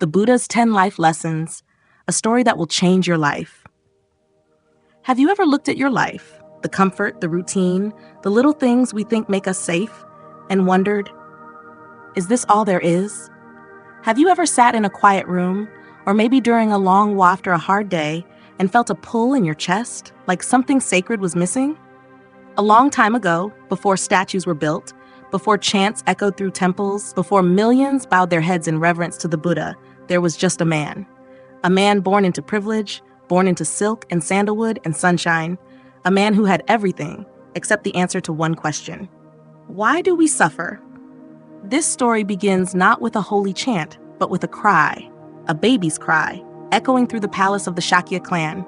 The Buddha's 10 Life Lessons, a story that will change your life. Have you ever looked at your life, the comfort, the routine, the little things we think make us safe, and wondered, is this all there is? Have you ever sat in a quiet room, or maybe during a long walk after a hard day, and felt a pull in your chest, like something sacred was missing? A long time ago, before statues were built, before chants echoed through temples, before millions bowed their heads in reverence to the Buddha, there was just a man. A man born into privilege, born into silk and sandalwood and sunshine, a man who had everything except the answer to one question. Why do we suffer? This story begins not with a holy chant, but with a cry, a baby's cry, echoing through the palace of the Shakya clan.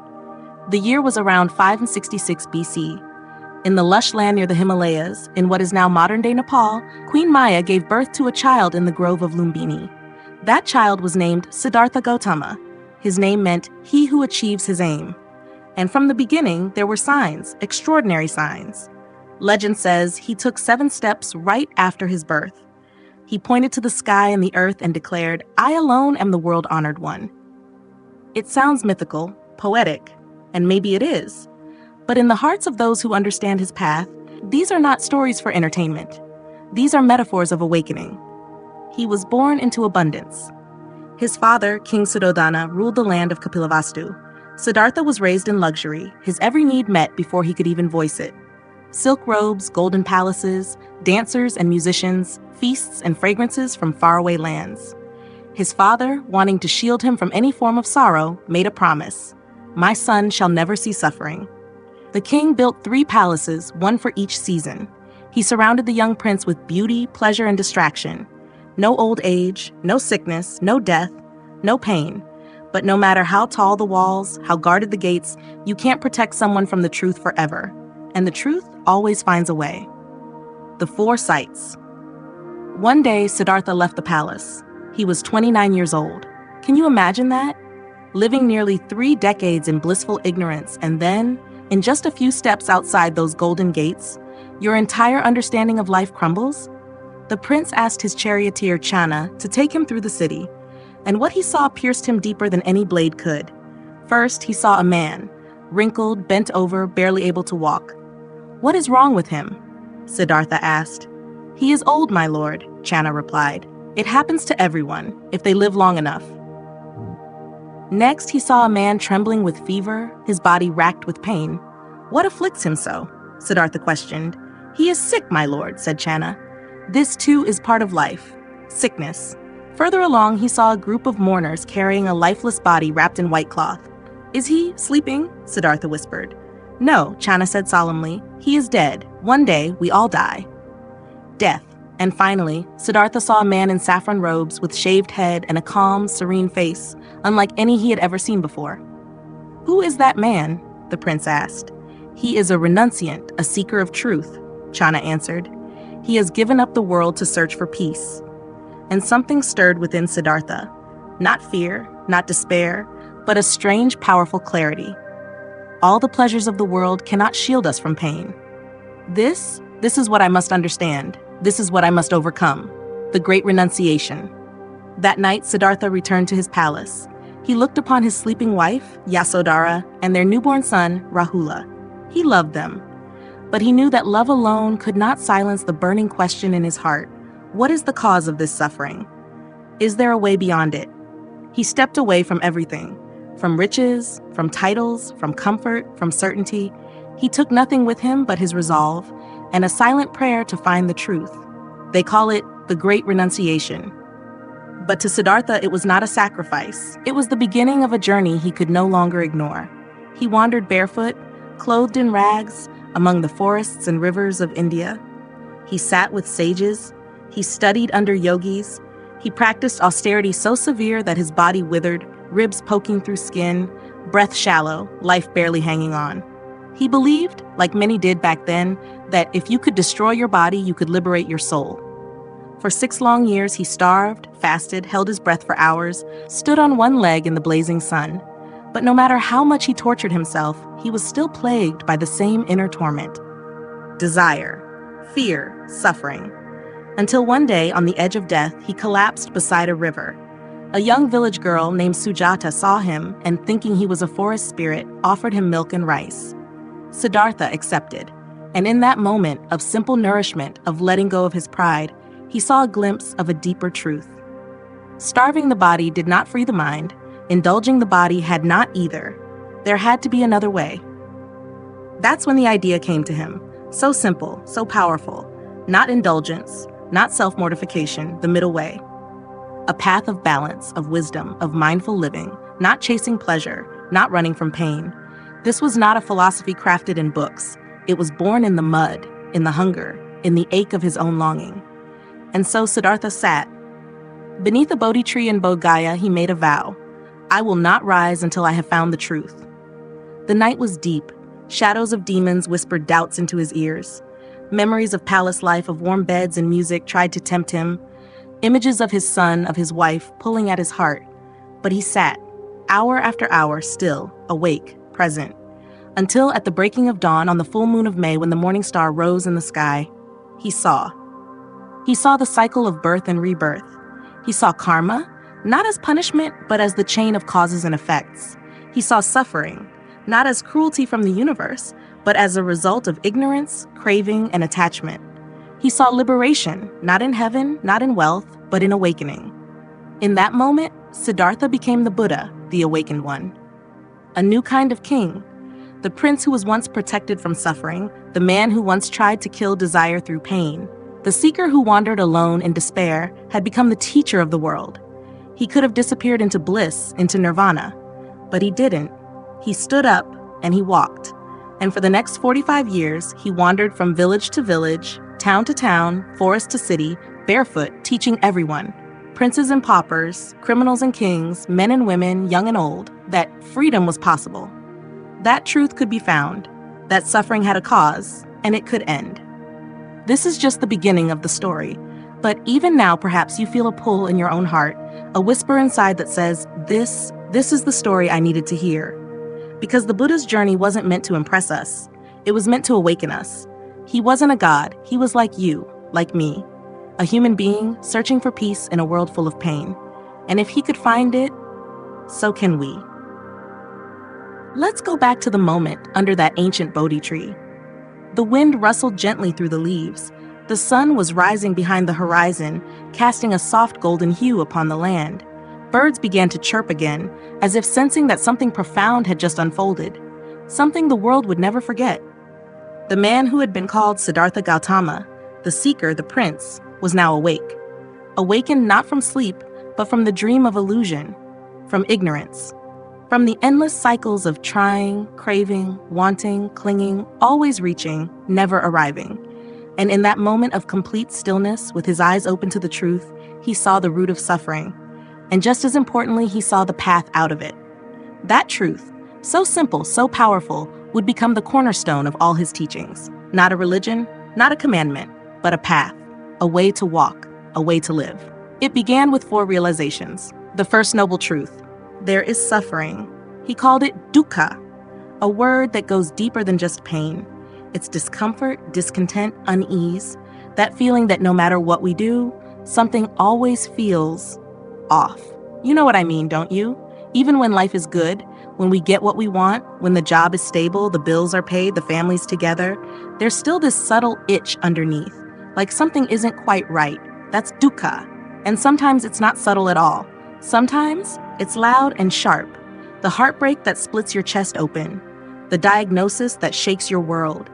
The year was around 566 BC. In the lush land near the Himalayas, in what is now modern-day Nepal, Queen Maya gave birth to a child in the grove of Lumbini. That child was named Siddhartha Gautama. His name meant, he who achieves his aim. And from the beginning, there were signs, extraordinary signs. Legend says he took 7 steps right after his birth. He pointed to the sky and the earth and declared, I alone am the world-honored one. It sounds mythical, poetic, and maybe it is. But in the hearts of those who understand his path, these are not stories for entertainment. These are metaphors of awakening. He was born into abundance. His father, King Suddhodana, ruled the land of Kapilavastu. Siddhartha was raised in luxury, his every need met before he could even voice it. Silk robes, golden palaces, dancers and musicians, feasts and fragrances from faraway lands. His father, wanting to shield him from any form of sorrow, made a promise. My son shall never see suffering. The king built 3 palaces, one for each season. He surrounded the young prince with beauty, pleasure, and distraction. No old age, no sickness, no death, no pain. But no matter how tall the walls, how guarded the gates, you can't protect someone from the truth forever. And the truth always finds a way. The 4 sights. One day, Siddhartha left the palace. He was 29 years old. Can you imagine that? Living nearly 3 decades in blissful ignorance, and then, in just a few steps outside those golden gates, your entire understanding of life crumbles? The prince asked his charioteer Channa to take him through the city, and what he saw pierced him deeper than any blade could. First, he saw a man, wrinkled, bent over, barely able to walk. What is wrong with him? Siddhartha asked. He is old, my lord, Channa replied. It happens to everyone, if they live long enough. Next, he saw a man trembling with fever, his body racked with pain. What afflicts him so? Siddhartha questioned. He is sick, my lord, said Channa. This too is part of life, sickness. Further along, he saw a group of mourners carrying a lifeless body wrapped in white cloth. Is he sleeping? Siddhartha whispered. No, Channa said solemnly. He is dead. One day, we all die. Death. And finally, Siddhartha saw a man in saffron robes with shaved head and a calm, serene face, unlike any he had ever seen before. Who is that man? The prince asked. He is a renunciant, a seeker of truth, Channa answered. He has given up the world to search for peace. And something stirred within Siddhartha. Not fear, not despair, but a strange, powerful clarity. All the pleasures of the world cannot shield us from pain. This is what I must understand. This is what I must overcome. The great renunciation. That night, Siddhartha returned to his palace. He looked upon his sleeping wife, Yasodhara, and their newborn son, Rahula. He loved them. But he knew that love alone could not silence the burning question in his heart. What is the cause of this suffering? Is there a way beyond it? He stepped away from everything. From riches, from titles, from comfort, from certainty. He took nothing with him but his resolve and a silent prayer to find the truth. They call it the Great Renunciation. But to Siddhartha, it was not a sacrifice. It was the beginning of a journey he could no longer ignore. He wandered barefoot, clothed in rags, among the forests and rivers of India. He sat with sages. He studied under yogis. He practiced austerity so severe that his body withered, ribs poking through skin, breath shallow, life barely hanging on. He believed, like many did back then, that if you could destroy your body, you could liberate your soul. For 6 long years, he starved, fasted, held his breath for hours, stood on one leg in the blazing sun. But no matter how much he tortured himself, he was still plagued by the same inner torment. Desire, fear, suffering. Until one day, on the edge of death, he collapsed beside a river. A young village girl named Sujata saw him and, thinking he was a forest spirit, offered him milk and rice. Siddhartha accepted, and in that moment of simple nourishment, of letting go of his pride, he saw a glimpse of a deeper truth. Starving the body did not free the mind. Indulging the body had not either. There had to be another way. That's when the idea came to him. So simple, so powerful. Not indulgence, not self-mortification, the middle way. A path of balance, of wisdom, of mindful living, not chasing pleasure, not running from pain. This was not a philosophy crafted in books. It was born in the mud, in the hunger, in the ache of his own longing. And so Siddhartha sat. Beneath a Bodhi tree in Bodh Gaya, he made a vow. I will not rise until I have found the truth. The night was deep. Shadows of demons whispered doubts into his ears. Memories of palace life, of warm beds and music tried to tempt him. Images of his son, of his wife, pulling at his heart. But he sat, hour after hour, still, awake, present. Until at the breaking of dawn on the full moon of May, when the morning star rose in the sky, he saw. He saw the cycle of birth and rebirth. He saw karma, not as punishment, but as the chain of causes and effects. He saw suffering, not as cruelty from the universe, but as a result of ignorance, craving, and attachment. He saw liberation, not in heaven, not in wealth, but in awakening. In that moment, Siddhartha became the Buddha, the awakened one. A new kind of king. The prince who was once protected from suffering, the man who once tried to kill desire through pain. The seeker who wandered alone in despair had become the teacher of the world. He could have disappeared into bliss, into nirvana, but he didn't. He stood up and he walked. And for the next 45 years, he wandered from village to village, town to town, forest to city, barefoot, teaching everyone, princes and paupers, criminals and kings, men and women, young and old, that freedom was possible. That truth could be found, that suffering had a cause, and it could end. This is just the beginning of the story, but even now perhaps you feel a pull in your own heart, a whisper inside that says, this is the story I needed to hear. Because the Buddha's journey wasn't meant to impress us, it was meant to awaken us. He wasn't a god, he was like you, like me, a human being searching for peace in a world full of pain. And if he could find it, so can we. Let's go back to the moment under that ancient Bodhi tree. The wind rustled gently through the leaves. The sun was rising behind the horizon, casting a soft golden hue upon the land. Birds began to chirp again, as if sensing that something profound had just unfolded, something the world would never forget. The man who had been called Siddhartha Gautama, the seeker, the prince, was now awake. Awakened not from sleep, but from the dream of illusion, from ignorance. From the endless cycles of trying, craving, wanting, clinging, always reaching, never arriving. And in that moment of complete stillness, with his eyes open to the truth, he saw the root of suffering. And just as importantly, he saw the path out of it. That truth, so simple, so powerful, would become the cornerstone of all his teachings. Not a religion, not a commandment, but a path, a way to walk, a way to live. It began with 4 realizations. The first noble truth. There is suffering. He called it dukkha, a word that goes deeper than just pain. It's discomfort, discontent, unease, that feeling that no matter what we do, something always feels off. You know what I mean, don't you? Even when life is good, when we get what we want, when the job is stable, the bills are paid, the family's together, there's still this subtle itch underneath, like something isn't quite right. That's dukkha. And sometimes it's not subtle at all. Sometimes it's loud and sharp, the heartbreak that splits your chest open, the diagnosis that shakes your world,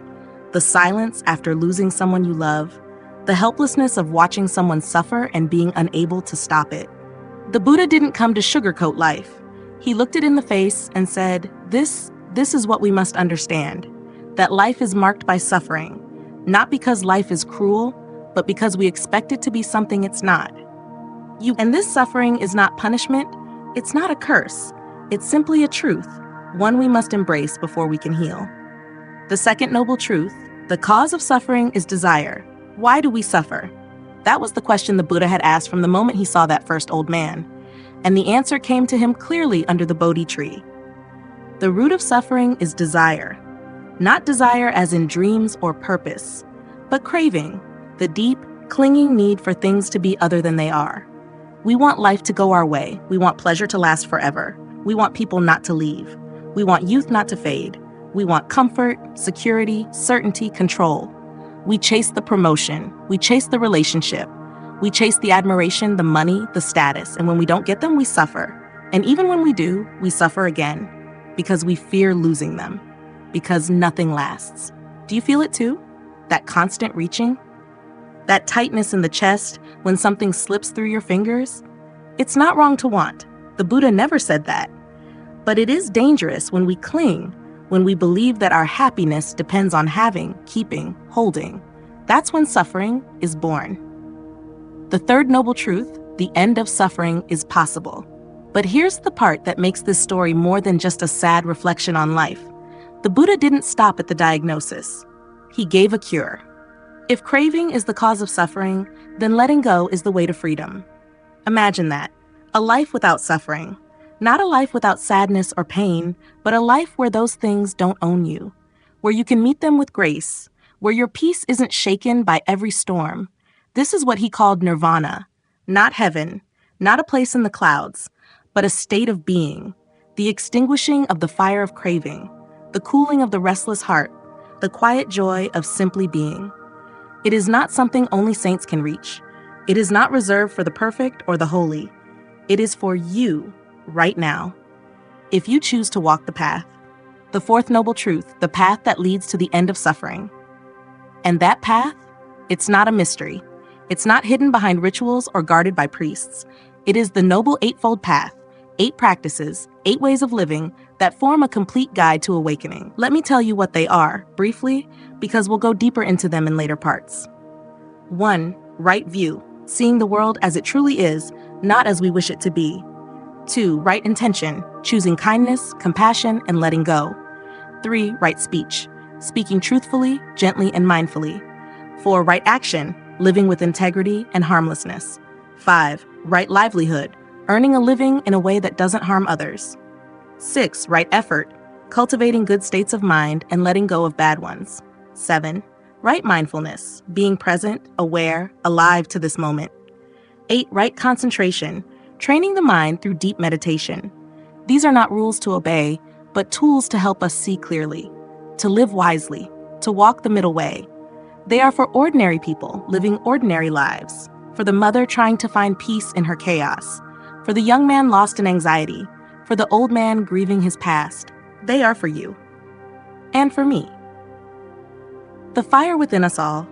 the silence after losing someone you love, the helplessness of watching someone suffer and being unable to stop it. The Buddha didn't come to sugarcoat life. He looked it in the face and said, this is what we must understand, that life is marked by suffering, not because life is cruel, but because we expect it to be something it's not. And this suffering is not punishment, it's not a curse, it's simply a truth, one we must embrace before we can heal. The second noble truth, the cause of suffering is desire. Why do we suffer? That was the question the Buddha had asked from the moment he saw that first old man, and the answer came to him clearly under the Bodhi tree. The root of suffering is desire, not desire as in dreams or purpose, but craving, the deep, clinging need for things to be other than they are. We want life to go our way. We want pleasure to last forever. We want people not to leave. We want youth not to fade. We want comfort, security, certainty, control. We chase the promotion. We chase the relationship. We chase the admiration, the money, the status. And when we don't get them, we suffer. And even when we do, we suffer again because we fear losing them, because nothing lasts. Do you feel it too? That constant reaching? That tightness in the chest when something slips through your fingers? It's not wrong to want. The Buddha never said that. But it is dangerous when we cling, when we believe that our happiness depends on having, keeping, holding. That's when suffering is born. The third noble truth, the end of suffering, is possible. But here's the part that makes this story more than just a sad reflection on life. The Buddha didn't stop at the diagnosis. He gave a cure. If craving is the cause of suffering, then letting go is the way to freedom. Imagine that. A life without suffering. Not a life without sadness or pain, but a life where those things don't own you. Where you can meet them with grace. Where your peace isn't shaken by every storm. This is what he called nirvana. Not heaven, not a place in the clouds, but a state of being. The extinguishing of the fire of craving. The cooling of the restless heart. The quiet joy of simply being. It is not something only saints can reach. It is not reserved for the perfect or the holy. It is for you right now, if you choose to walk the path. The fourth noble truth, the path that leads to the end of suffering. And that path, it's not a mystery. It's not hidden behind rituals or guarded by priests. It is the noble eightfold path, 8 practices, 8 ways of living that form a complete guide to awakening. Let me tell you what they are, briefly, because we'll go deeper into them in later parts. 1. Right view, seeing the world as it truly is, not as we wish it to be. 2. Right intention, choosing kindness, compassion, and letting go. 3. Right speech, speaking truthfully, gently, and mindfully. 4. Right action, living with integrity and harmlessness. 5. Right livelihood, earning a living in a way that doesn't harm others. 6. Right effort, cultivating good states of mind and letting go of bad ones. 7. Right mindfulness, being present, aware, alive to this moment. 8. Right concentration, training the mind through deep meditation. These are not rules to obey, but tools to help us see clearly, to live wisely, to walk the middle way. They are for ordinary people living ordinary lives, for the mother trying to find peace in her chaos, for the young man lost in anxiety, for the old man grieving his past. They are for you. And for me. The fire within us all.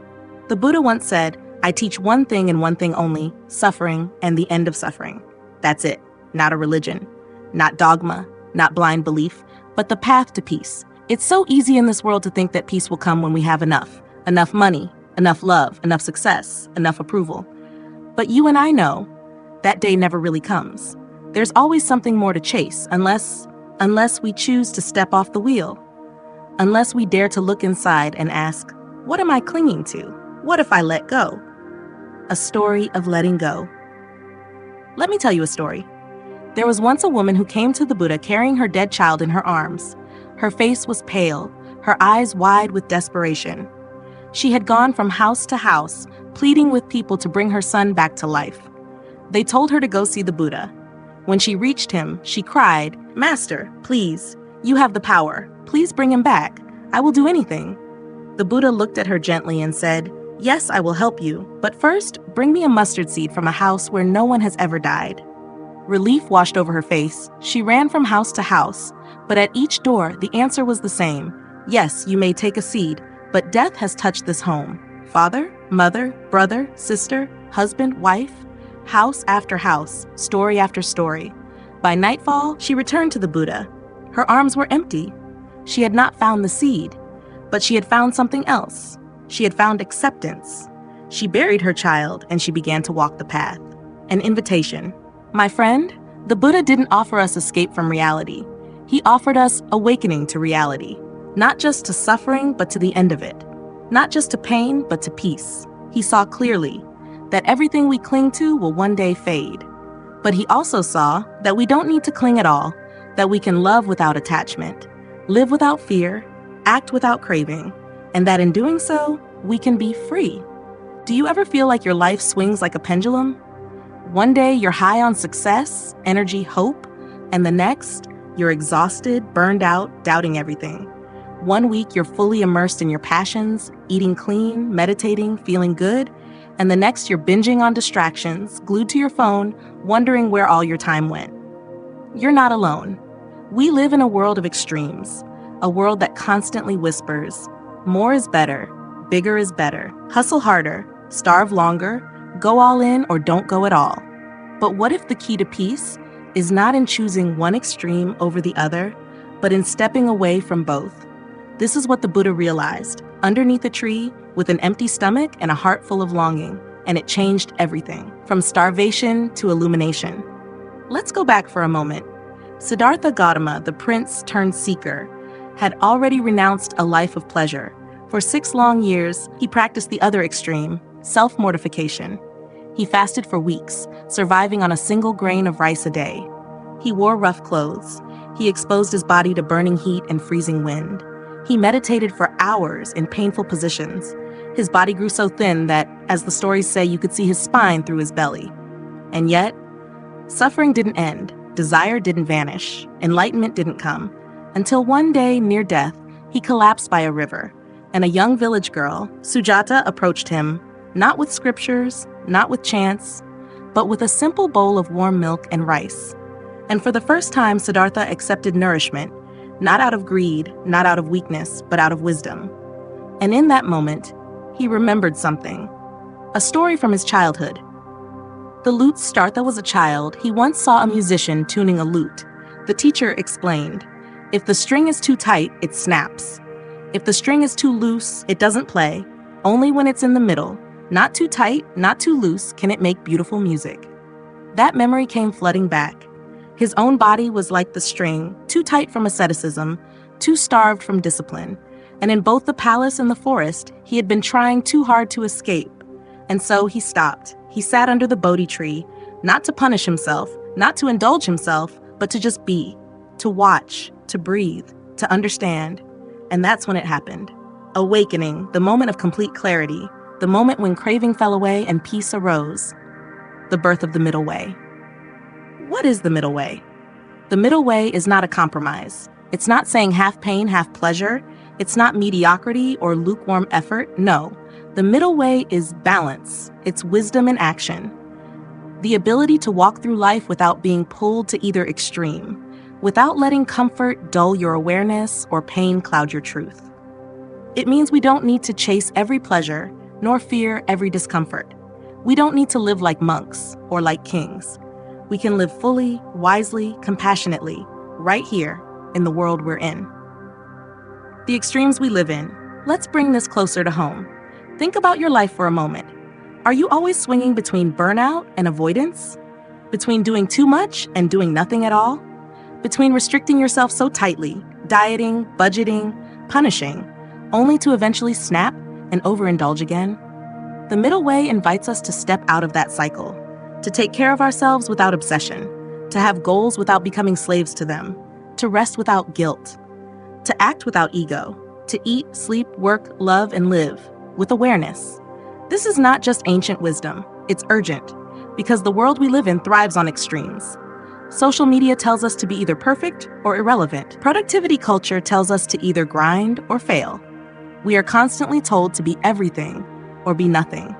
The Buddha once said, "I teach one thing and one thing only, suffering and the end of suffering." That's it. Not a religion, not dogma, not blind belief, but the path to peace. It's so easy in this world to think that peace will come when we have enough money, enough love, enough success, enough approval. But you and I know that day never really comes. There's always something more to chase, unless we choose to step off the wheel. Unless we dare to look inside and ask, what am I clinging to? What if I let go? A story of letting go. Let me tell you a story. There was once a woman who came to the Buddha carrying her dead child in her arms. Her face was pale, her eyes wide with desperation. She had gone from house to house, pleading with people to bring her son back to life. They told her to go see the Buddha. When she reached him, she cried, "Master, please, you have the power. Please bring him back. I will do anything." The Buddha looked at her gently and said, "Yes, I will help you, but first, bring me a mustard seed from a house where no one has ever died." Relief washed over her face. She ran from house to house, but at each door, the answer was the same. "Yes, you may take a seed, but death has touched this home." Father, mother, brother, sister, husband, wife, house after house, story after story. By nightfall, she returned to the Buddha. Her arms were empty. She had not found the seed, but she had found something else. She had found acceptance. She buried her child and she began to walk the path. An invitation. My friend, the Buddha didn't offer us escape from reality. He offered us awakening to reality, not just to suffering, but to the end of it. Not just to pain, but to peace. He saw clearly that everything we cling to will one day fade. But he also saw that we don't need to cling at all, that we can love without attachment, live without fear, act without craving, and that in doing so, we can be free. Do you ever feel like your life swings like a pendulum? One day you're high on success, energy, hope, and the next you're exhausted, burned out, doubting everything. One week you're fully immersed in your passions, eating clean, meditating, feeling good, and the next you're binging on distractions, glued to your phone, wondering where all your time went. You're not alone. We live in a world of extremes, a world that constantly whispers, more is better, bigger is better, hustle harder, starve longer, go all in or don't go at all. But what if the key to peace is not in choosing one extreme over the other, but in stepping away from both? This is what the Buddha realized underneath a tree with an empty stomach and a heart full of longing, and it changed everything, from starvation to illumination. Let's go back for a moment. Siddhartha Gautama, the prince turned seeker, had already renounced a life of pleasure. For 6 long years, he practiced the other extreme, self-mortification. He fasted for weeks, surviving on a single grain of rice a day. He wore rough clothes. He exposed his body to burning heat and freezing wind. He meditated for hours in painful positions. His body grew so thin that, as the stories say, you could see his spine through his belly. And yet, suffering didn't end, desire didn't vanish, enlightenment didn't come, until one day, near death, he collapsed by a river, and a young village girl, Sujata, approached him, not with scriptures, not with chants, but with a simple bowl of warm milk and rice. And for the first time, Siddhartha accepted nourishment, not out of greed, not out of weakness, but out of wisdom. And in that moment, he remembered something, a story from his childhood. The lute Siddhartha was a child. He once saw a musician tuning a lute. The teacher explained, if the string is too tight, it snaps. If the string is too loose, it doesn't play. Only when it's in the middle, not too tight, not too loose, can it make beautiful music. That memory came flooding back. His own body was like the string, too tight from asceticism, too starved from discipline. And in both the palace and the forest, he had been trying too hard to escape. And so he stopped. He sat under the Bodhi tree, not to punish himself, not to indulge himself, but to just be, to watch, to breathe, to understand. And that's when it happened. Awakening, the moment of complete clarity, the moment when craving fell away and peace arose. The birth of the middle way. What is the middle way? The middle way is not a compromise. It's not saying half pain, half pleasure. It's not mediocrity or lukewarm effort. No, the middle way is balance. It's wisdom in action. The ability to walk through life without being pulled to either extreme, without letting comfort dull your awareness or pain cloud your truth. It means we don't need to chase every pleasure, nor fear every discomfort. We don't need to live like monks or like kings. We can live fully, wisely, compassionately, right here in the world we're in. The extremes we live in. Let's bring this closer to home. Think about your life for a moment. Are you always swinging between burnout and avoidance? Between doing too much and doing nothing at all? Between restricting yourself so tightly, dieting, budgeting, punishing, only to eventually snap and overindulge again? The middle way invites us to step out of that cycle, to take care of ourselves without obsession, to have goals without becoming slaves to them, to rest without guilt, to act without ego, to eat, sleep, work, love, and live with awareness. This is not just ancient wisdom, it's urgent, because the world we live in thrives on extremes. Social media tells us to be either perfect or irrelevant. Productivity culture tells us to either grind or fail. We are constantly told to be everything or be nothing.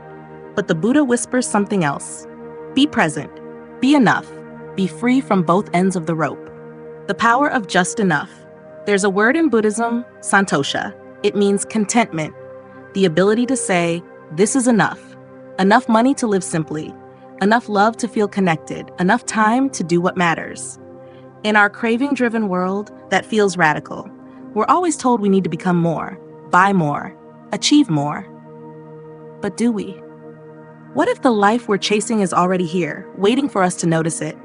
But the Buddha whispers something else. Be present, be enough, be free from both ends of the rope. The power of just enough. There's a word in Buddhism, santosha. It means contentment, the ability to say, this is enough. Enough money to live simply, enough love to feel connected, enough time to do what matters. In our craving-driven world that feels radical, we're always told we need to become more, buy more, achieve more. But do we? What if the life we're chasing is already here, waiting for us to notice it?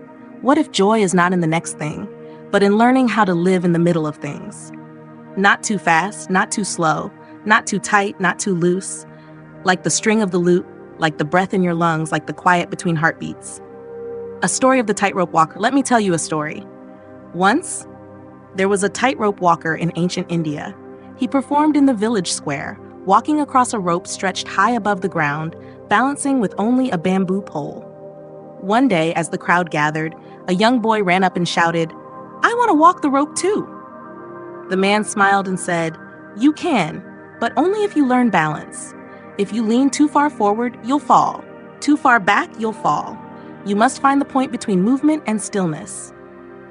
What if joy is not in the next thing, but in learning how to live in the middle of things? Not too fast, not too slow, not too tight, not too loose, like the string of the lute, like the breath in your lungs, like the quiet between heartbeats. A story of the tightrope walker. Let me tell you a story. Once, there was a tightrope walker in ancient India. He performed in the village square, walking across a rope stretched high above the ground, balancing with only a bamboo pole. One day, as the crowd gathered, a young boy ran up and shouted, "I want to walk the rope too." The man smiled and said, "You can, but only if you learn balance. If you lean too far forward, you'll fall. Too far back, you'll fall. You must find the point between movement and stillness."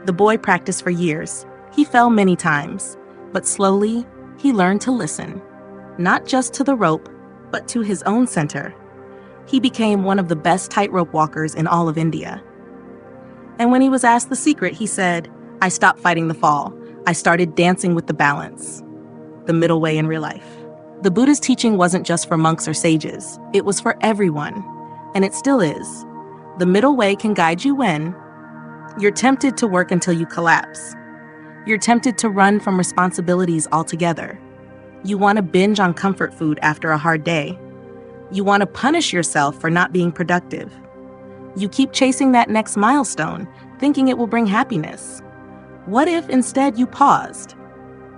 The boy practiced for years. He fell many times, but slowly, he learned to listen, not just to the rope, but to his own center. He became one of the best tightrope walkers in all of India. And when he was asked the secret, he said, "I stopped fighting the fall. I started dancing with the balance." The middle way in real life. The Buddha's teaching wasn't just for monks or sages. It was for everyone, and it still is. The middle way can guide you when you're tempted to work until you collapse. You're tempted to run from responsibilities altogether. You want to binge on comfort food after a hard day. You want to punish yourself for not being productive. You keep chasing that next milestone, thinking it will bring happiness. What if instead you paused?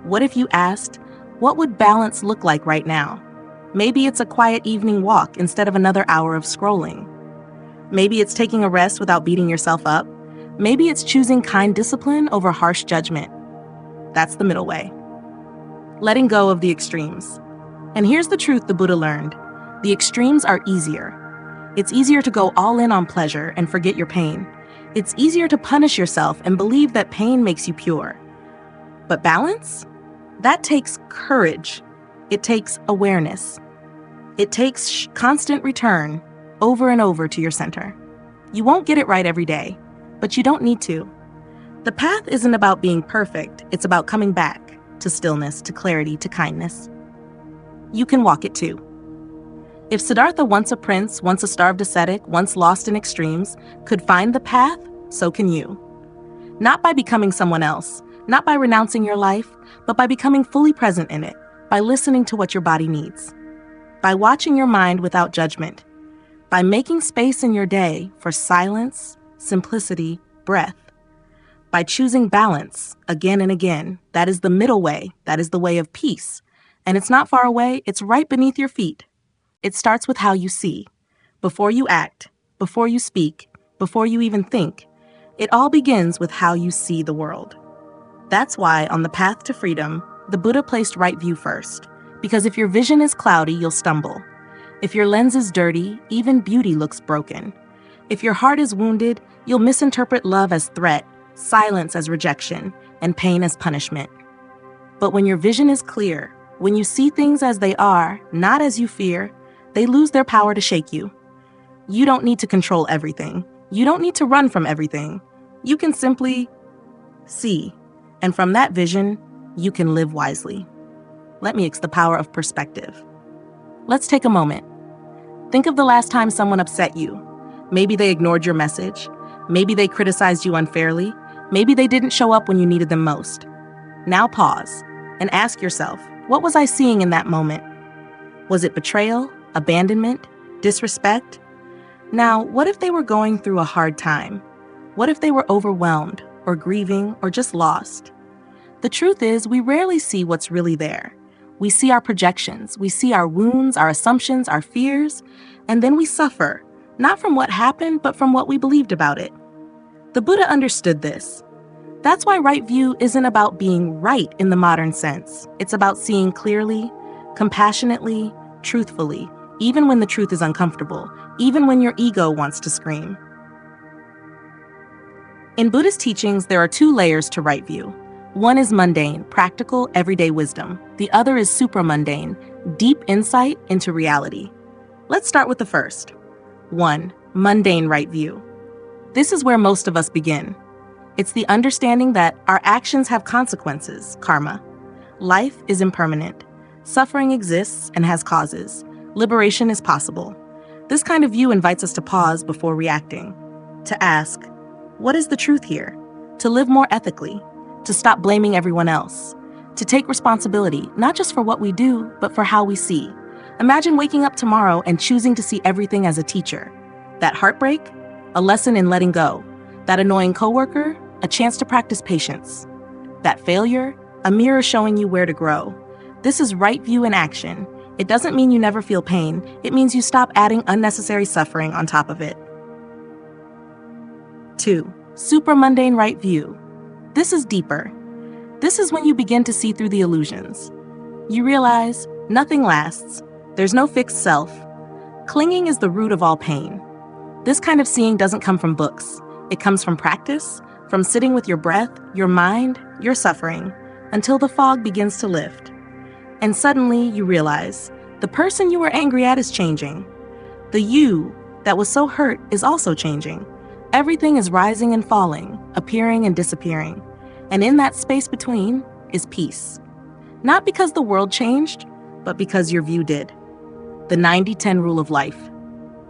What if you asked, what would balance look like right now? Maybe it's a quiet evening walk instead of another hour of scrolling. Maybe it's taking a rest without beating yourself up. Maybe it's choosing kind discipline over harsh judgment. That's the middle way. Letting go of the extremes. And here's the truth the Buddha learned. The extremes are easier. It's easier to go all in on pleasure and forget your pain. It's easier to punish yourself and believe that pain makes you pure. But balance? That takes courage. It takes awareness. It takes constant return over and over to your center. You won't get it right every day, but you don't need to. The path isn't about being perfect. It's about coming back to stillness, to clarity, to kindness. You can walk it too. If Siddhartha, once a prince, once a starved ascetic, once lost in extremes, could find the path, so can you. Not by becoming someone else, not by renouncing your life, but by becoming fully present in it, by listening to what your body needs, by watching your mind without judgment, by making space in your day for silence, simplicity, breath, by choosing balance again and again. That is the middle way. That is the way of peace. And it's not far away. It's right beneath your feet. It starts with how you see. Before you act, before you speak, before you even think, it all begins with how you see the world. That's why on the path to freedom, the Buddha placed right view first. Because if your vision is cloudy, you'll stumble. If your lens is dirty, even beauty looks broken. If your heart is wounded, you'll misinterpret love as threat, silence as rejection, and pain as punishment. But when your vision is clear, when you see things as they are, not as you fear, they lose their power to shake you. You don't need to control everything. You don't need to run from everything. You can simply see. And from that vision, you can live wisely. Let me explain the power of perspective. Let's take a moment. Think of the last time someone upset you. Maybe they ignored your message. Maybe they criticized you unfairly. Maybe they didn't show up when you needed them most. Now pause and ask yourself, what was I seeing in that moment? Was it betrayal, abandonment, disrespect? Now, what if they were going through a hard time? What if they were overwhelmed or grieving or just lost? The truth is, we rarely see what's really there. We see our projections, we see our wounds, our assumptions, our fears, and then we suffer, not from what happened, but from what we believed about it. The Buddha understood this. That's why right view isn't about being right in the modern sense. It's about seeing clearly, compassionately, truthfully, even when the truth is uncomfortable, even when your ego wants to scream. In Buddhist teachings, there are two layers to right view. One is mundane, practical, everyday wisdom. The other is supramundane, deep insight into reality. Let's start with the first. 1. Mundane right view. This is where most of us begin. It's the understanding that our actions have consequences, karma. Life is impermanent. Suffering exists and has causes. Liberation is possible. This kind of view invites us to pause before reacting, to ask, what is the truth here? To live more ethically, to stop blaming everyone else, to take responsibility, not just for what we do, but for how we see. Imagine waking up tomorrow and choosing to see everything as a teacher. That heartbreak, a lesson in letting go. That annoying coworker, a chance to practice patience. That failure, a mirror showing you where to grow. This is right view in action. It doesn't mean you never feel pain. It means you stop adding unnecessary suffering on top of it. 2. Supramundane right view. This is deeper. This is when you begin to see through the illusions. You realize nothing lasts. There's no fixed self. Clinging is the root of all pain. This kind of seeing doesn't come from books. It comes from practice, from sitting with your breath, your mind, your suffering, until the fog begins to lift. And suddenly you realize the person you were angry at is changing. The you that was so hurt is also changing. Everything is rising and falling, appearing and disappearing. And in that space between is peace. Not because the world changed, but because your view did. The 90-10 rule of life.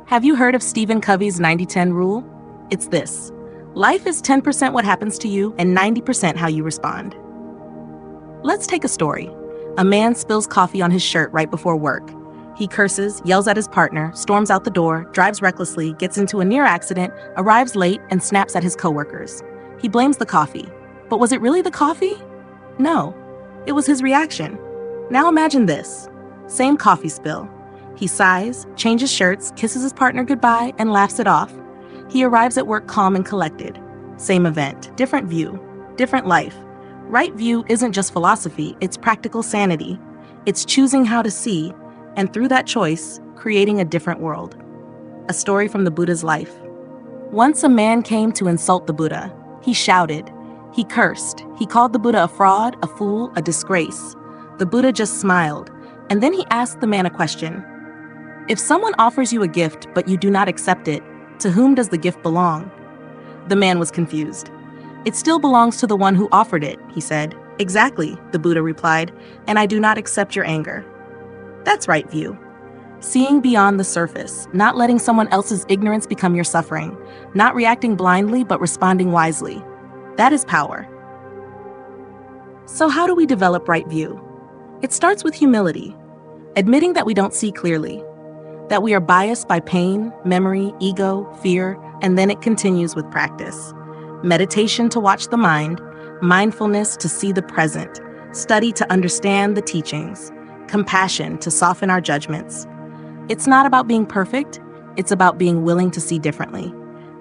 Have you heard of Stephen Covey's 90-10 rule? It's this. Life is 10% what happens to you and 90% how you respond. Let's take a story. A man spills coffee on his shirt right before work. He curses, yells at his partner, storms out the door, drives recklessly, gets into a near accident, arrives late, and snaps at his coworkers. He blames the coffee. But was it really the coffee? No. It was his reaction. Now imagine this. Same coffee spill. He sighs, changes shirts, kisses his partner goodbye, and laughs it off. He arrives at work calm and collected. Same event, different view, different life. Right view isn't just philosophy, it's practical sanity. It's choosing how to see, and through that choice, creating a different world. A story from the Buddha's life. Once a man came to insult the Buddha. He shouted. He cursed. He called the Buddha a fraud, a fool, a disgrace. The Buddha just smiled, and then he asked the man a question. If someone offers you a gift but you do not accept it, to whom does the gift belong? The man was confused. It still belongs to the one who offered it, he said. Exactly, the Buddha replied, and I do not accept your anger. That's right view. Seeing beyond the surface, not letting someone else's ignorance become your suffering, not reacting blindly but responding wisely. That is power. So how do we develop right view? It starts with humility, admitting that we don't see clearly, that we are biased by pain, memory, ego, fear, and then it continues with practice. Meditation to watch the mind, mindfulness to see the present, study to understand the teachings, compassion to soften our judgments. It's not about being perfect, it's about being willing to see differently.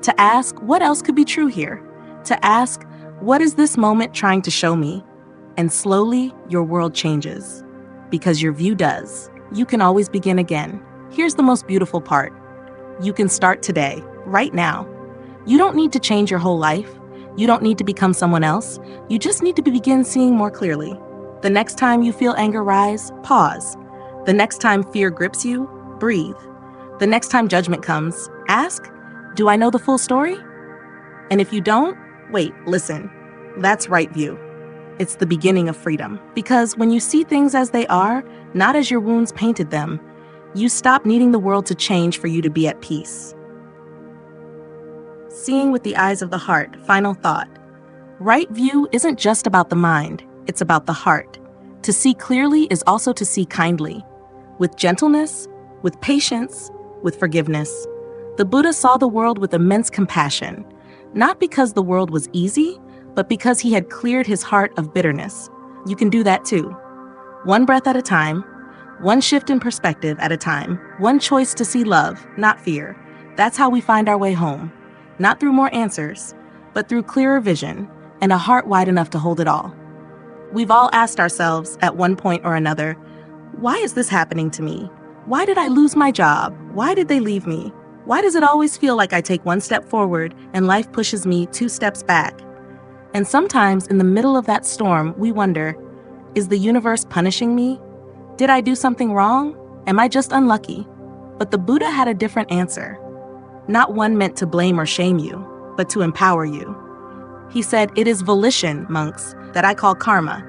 To ask, what else could be true here? To ask, what is this moment trying to show me? And slowly, your world changes. Because your view does. You can always begin again. Here's the most beautiful part. You can start today, right now. You don't need to change your whole life. You don't need to become someone else. You just need to begin seeing more clearly. The next time you feel anger rise, pause. The next time fear grips you, breathe. The next time judgment comes, ask, do I know the full story? And if you don't, wait, listen. That's right view. It's the beginning of freedom. Because when you see things as they are, not as your wounds painted them, you stop needing the world to change for you to be at peace. Seeing with the eyes of the heart, final thought. Right view isn't just about the mind, it's about the heart. To see clearly is also to see kindly, with gentleness, with patience, with forgiveness. The Buddha saw the world with immense compassion, not because the world was easy, but because he had cleared his heart of bitterness. You can do that too. One breath at a time, one shift in perspective at a time, one choice to see love, not fear. That's how we find our way home. Not through more answers, but through clearer vision and a heart wide enough to hold it all. We've all asked ourselves at one point or another, why is this happening to me? Why did I lose my job? Why did they leave me? Why does it always feel like I take one step forward and life pushes me 2 steps back? And sometimes in the middle of that storm, we wonder, is the universe punishing me? Did I do something wrong? Am I just unlucky? But the Buddha had a different answer. Not one meant to blame or shame you, but to empower you. He said, it is volition, monks, that I call karma.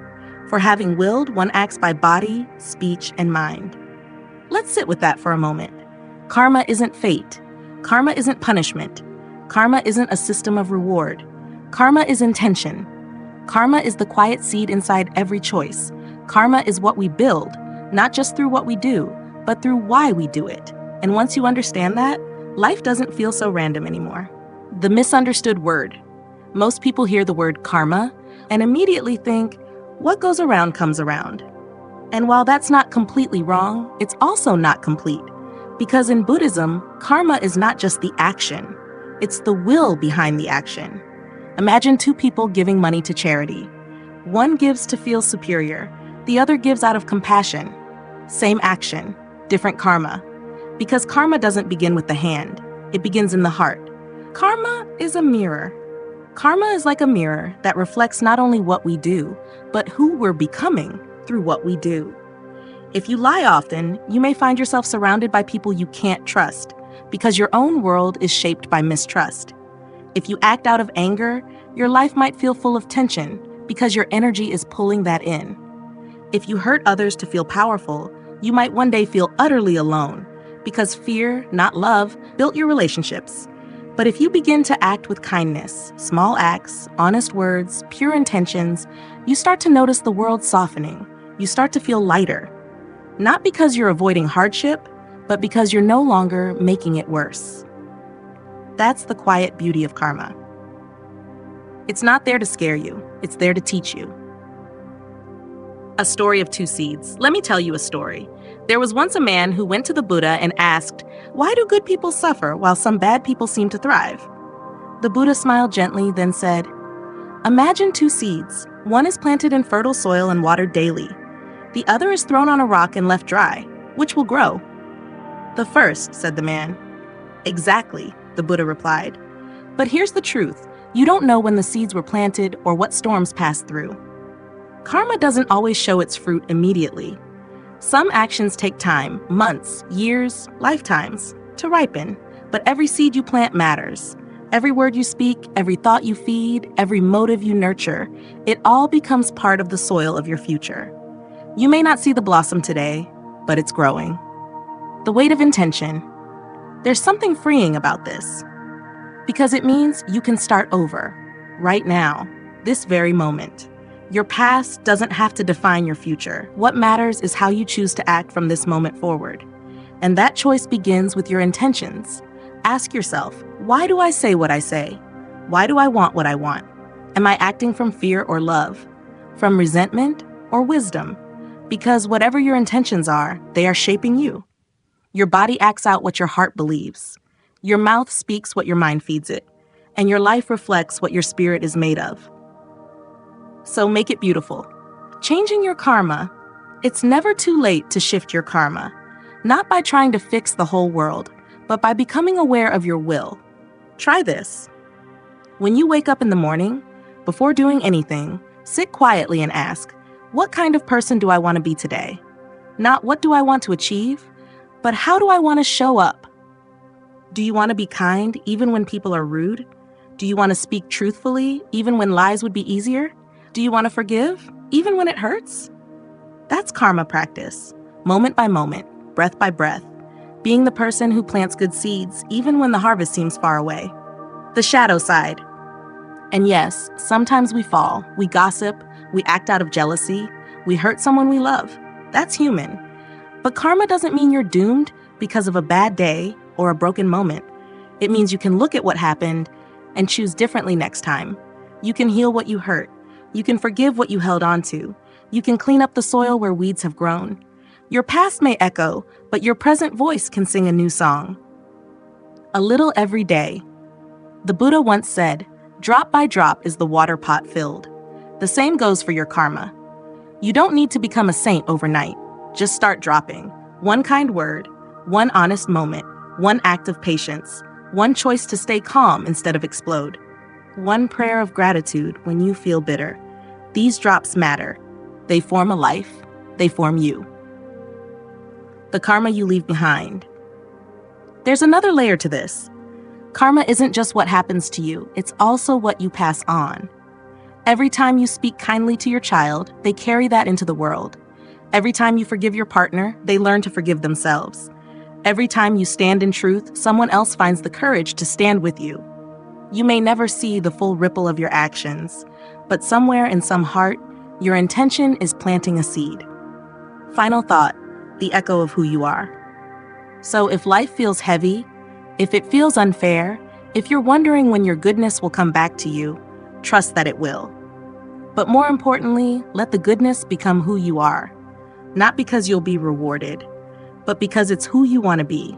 For having willed, one acts by body, speech, and mind. Let's sit with that for a moment. Karma isn't fate. Karma isn't punishment. Karma isn't a system of reward. Karma is intention. Karma is the quiet seed inside every choice. Karma is what we build, not just through what we do, but through why we do it. And once you understand that, life doesn't feel so random anymore. The misunderstood word. Most people hear the word karma and immediately think, what goes around comes around. And while that's not completely wrong, it's also not complete. Because in Buddhism, karma is not just the action. It's the will behind the action. Imagine two people giving money to charity. One gives to feel superior, the other gives out of compassion. Same action, different karma. Because karma doesn't begin with the hand, it begins in the heart. Karma is a mirror. Karma is like a mirror that reflects not only what we do, but who we're becoming through what we do. If you lie often, you may find yourself surrounded by people you can't trust, because your own world is shaped by mistrust. If you act out of anger, your life might feel full of tension, because your energy is pulling that in. If you hurt others to feel powerful, you might one day feel utterly alone, because fear, not love, built your relationships. But if you begin to act with kindness, small acts, honest words, pure intentions, you start to notice the world softening. You start to feel lighter. Not because you're avoiding hardship, but because you're no longer making it worse. That's the quiet beauty of karma. It's not there to scare you, it's there to teach you. A story of two seeds. Let me tell you a story. There was once a man who went to the Buddha and asked, "Why do good people suffer while some bad people seem to thrive?" The Buddha smiled gently, then said, "Imagine two seeds. One is planted in fertile soil and watered daily. The other is thrown on a rock and left dry. Which will grow?" "The first," said the man. "Exactly," the Buddha replied. "But here's the truth. You don't know when the seeds were planted or what storms passed through." Karma doesn't always show its fruit immediately. Some actions take time, months, years, lifetimes, to ripen, but every seed you plant matters. Every word you speak, every thought you feed, every motive you nurture, it all becomes part of the soil of your future. You may not see the blossom today, but it's growing. The weight of intention. There's something freeing about this, because it means you can start over, right now, this very moment. Your past doesn't have to define your future. What matters is how you choose to act from this moment forward. And that choice begins with your intentions. Ask yourself, why do I say what I say? Why do I want what I want? Am I acting from fear or love? From resentment or wisdom? Because whatever your intentions are, they are shaping you. Your body acts out what your heart believes. Your mouth speaks what your mind feeds it. And your life reflects what your spirit is made of. So make it beautiful. Changing your karma. It's never too late to shift your karma. Not by trying to fix the whole world, but by becoming aware of your will. Try this. When you wake up in the morning, before doing anything, sit quietly and ask, what kind of person do I want to be today? Not what do I want to achieve, but how do I want to show up? Do you want to be kind even when people are rude? Do you want to speak truthfully even when lies would be easier? Do you want to forgive, even when it hurts? That's karma practice, moment by moment, breath by breath, being the person who plants good seeds, even when the harvest seems far away. The shadow side. And yes, sometimes we fall, we gossip, we act out of jealousy, we hurt someone we love. That's human. But karma doesn't mean you're doomed because of a bad day or a broken moment. It means you can look at what happened and choose differently next time. You can heal what you hurt. You can forgive what you held on to. You can clean up the soil where weeds have grown. Your past may echo, but your present voice can sing a new song. A little every day. The Buddha once said, "Drop by drop is the water pot filled." The same goes for your karma. You don't need to become a saint overnight. Just start dropping. One kind word, one honest moment, one act of patience, one choice to stay calm instead of explode. One prayer of gratitude when you feel bitter. These drops matter. They form a life. They form you. The karma you leave behind. There's another layer to this. Karma isn't just what happens to you, it's also what you pass on. Every time you speak kindly to your child, they carry that into the world. Every time you forgive your partner, they learn to forgive themselves. Every time you stand in truth, someone else finds the courage to stand with you. You may never see the full ripple of your actions, but somewhere in some heart, your intention is planting a seed. Final thought, the echo of who you are. So if life feels heavy, if it feels unfair, if you're wondering when your goodness will come back to you, trust that it will. But more importantly, let the goodness become who you are. Not because you'll be rewarded, but because it's who you want to be.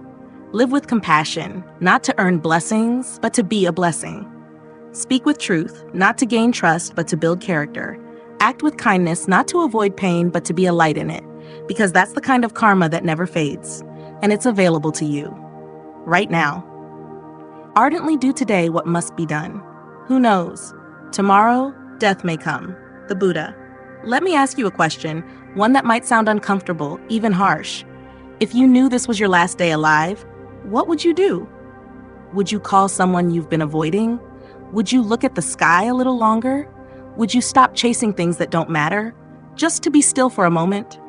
Live with compassion, not to earn blessings, but to be a blessing. Speak with truth, not to gain trust, but to build character. Act with kindness, not to avoid pain, but to be a light in it, because that's the kind of karma that never fades, and it's available to you, right now. Ardently do today what must be done. Who knows? Tomorrow, death may come. The Buddha. Let me ask you a question, one that might sound uncomfortable, even harsh. If you knew this was your last day alive, what would you do? Would you call someone you've been avoiding? Would you look at the sky a little longer? Would you stop chasing things that don't matter, just to be still for a moment?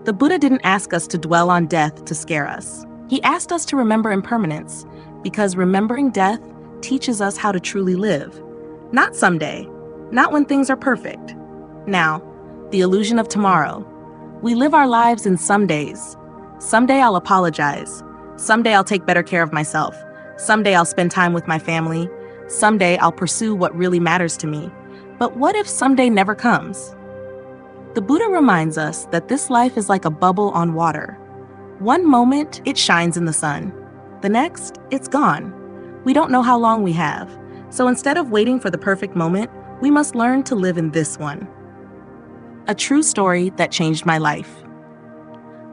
The Buddha didn't ask us to dwell on death to scare us. He asked us to remember impermanence, because remembering death teaches us how to truly live. Not someday, not when things are perfect. Now, the illusion of tomorrow. We live our lives in some days. Someday I'll apologize. Someday I'll take better care of myself. Someday I'll spend time with my family. Someday I'll pursue what really matters to me. But what if someday never comes? The Buddha reminds us that this life is like a bubble on water. One moment, it shines in the sun. The next, it's gone. We don't know how long we have. So instead of waiting for the perfect moment, we must learn to live in this one. A true story that changed my life.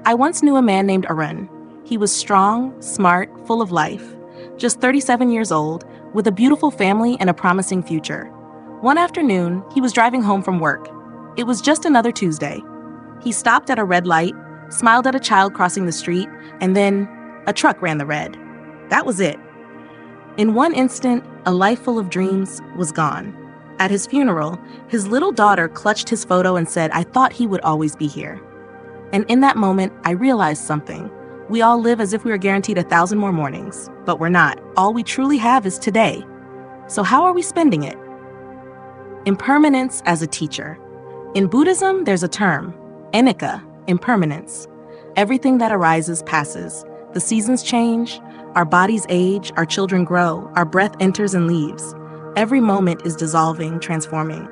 I once knew a man named Arun. He was strong, smart, full of life. Just 37 years old, with a beautiful family and a promising future. One afternoon, he was driving home from work. It was just another Tuesday. He stopped at a red light, smiled at a child crossing the street, and then a truck ran the red. That was it. In one instant, a life full of dreams was gone. At his funeral, his little daughter clutched his photo and said, "I thought he would always be here." And in that moment, I realized something. We all live as if we were guaranteed 1,000 more mornings, but we're not. All we truly have is today. So how are we spending it? Impermanence as a teacher. In Buddhism, there's a term, anicca, impermanence. Everything that arises passes. The seasons change, our bodies age, our children grow, our breath enters and leaves. Every moment is dissolving, transforming.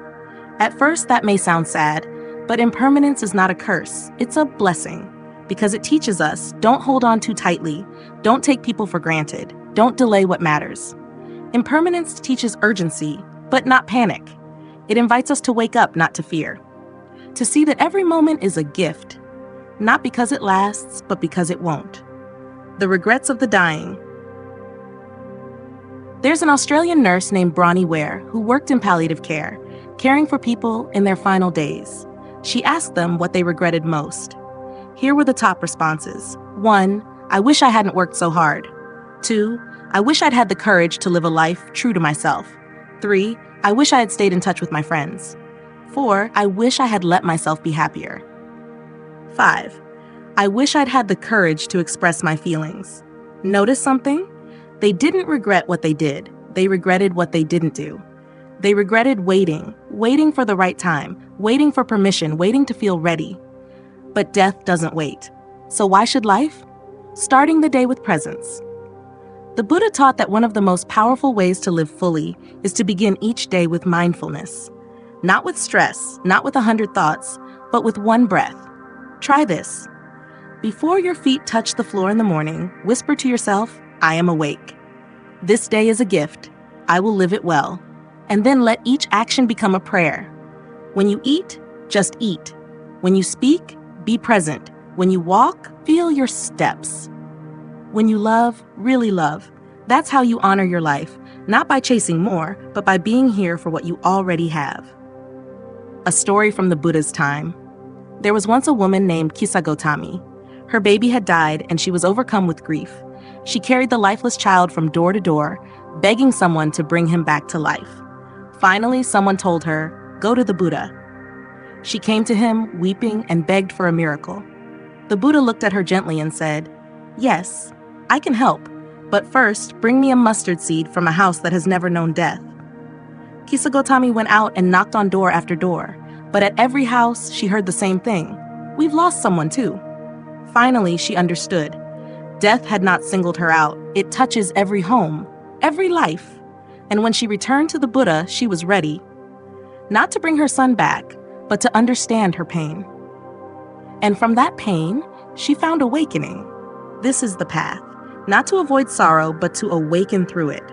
At first, that may sound sad, but impermanence is not a curse. It's a blessing, because it teaches us, don't hold on too tightly, don't take people for granted, don't delay what matters. Impermanence teaches urgency, but not panic. It invites us to wake up, not to fear. To see that every moment is a gift, not because it lasts, but because it won't. The regrets of the dying. There's an Australian nurse named Bronnie Ware who worked in palliative care, caring for people in their final days. She asked them what they regretted most. Here were the top responses. 1, I wish I hadn't worked so hard. 2, I wish I'd had the courage to live a life true to myself. 3, I wish I had stayed in touch with my friends. 4, I wish I had let myself be happier. 5, I wish I'd had the courage to express my feelings. Notice something? They didn't regret what they did. They regretted what they didn't do. They regretted waiting for the right time, waiting for permission, waiting to feel ready. But death doesn't wait. So why should life? Starting the day with presence. The Buddha taught that one of the most powerful ways to live fully is to begin each day with mindfulness. Not with stress, not with 100 thoughts, but with one breath. Try this. Before your feet touch the floor in the morning, whisper to yourself, I am awake. This day is a gift. I will live it well. And then let each action become a prayer. When you eat, just eat. When you speak, be present. When you walk, feel your steps. When you love, really love. That's how you honor your life, not by chasing more, but by being here for what you already have. A story from the Buddha's time. There was once a woman named Kisagotami. Her baby had died and she was overcome with grief. She carried the lifeless child from door to door, begging someone to bring him back to life. Finally, someone told her, go to the Buddha. She came to him, weeping, and begged for a miracle. The Buddha looked at her gently and said, yes, I can help, but first bring me a mustard seed from a house that has never known death. Kisagotami went out and knocked on door after door, but at every house she heard the same thing. We've lost someone too. Finally, she understood. Death had not singled her out. It touches every home, every life. And when she returned to the Buddha, she was ready. Not to bring her son back, but to understand her pain. And from that pain, she found awakening. This is the path. not to avoid sorrow, but to awaken through it.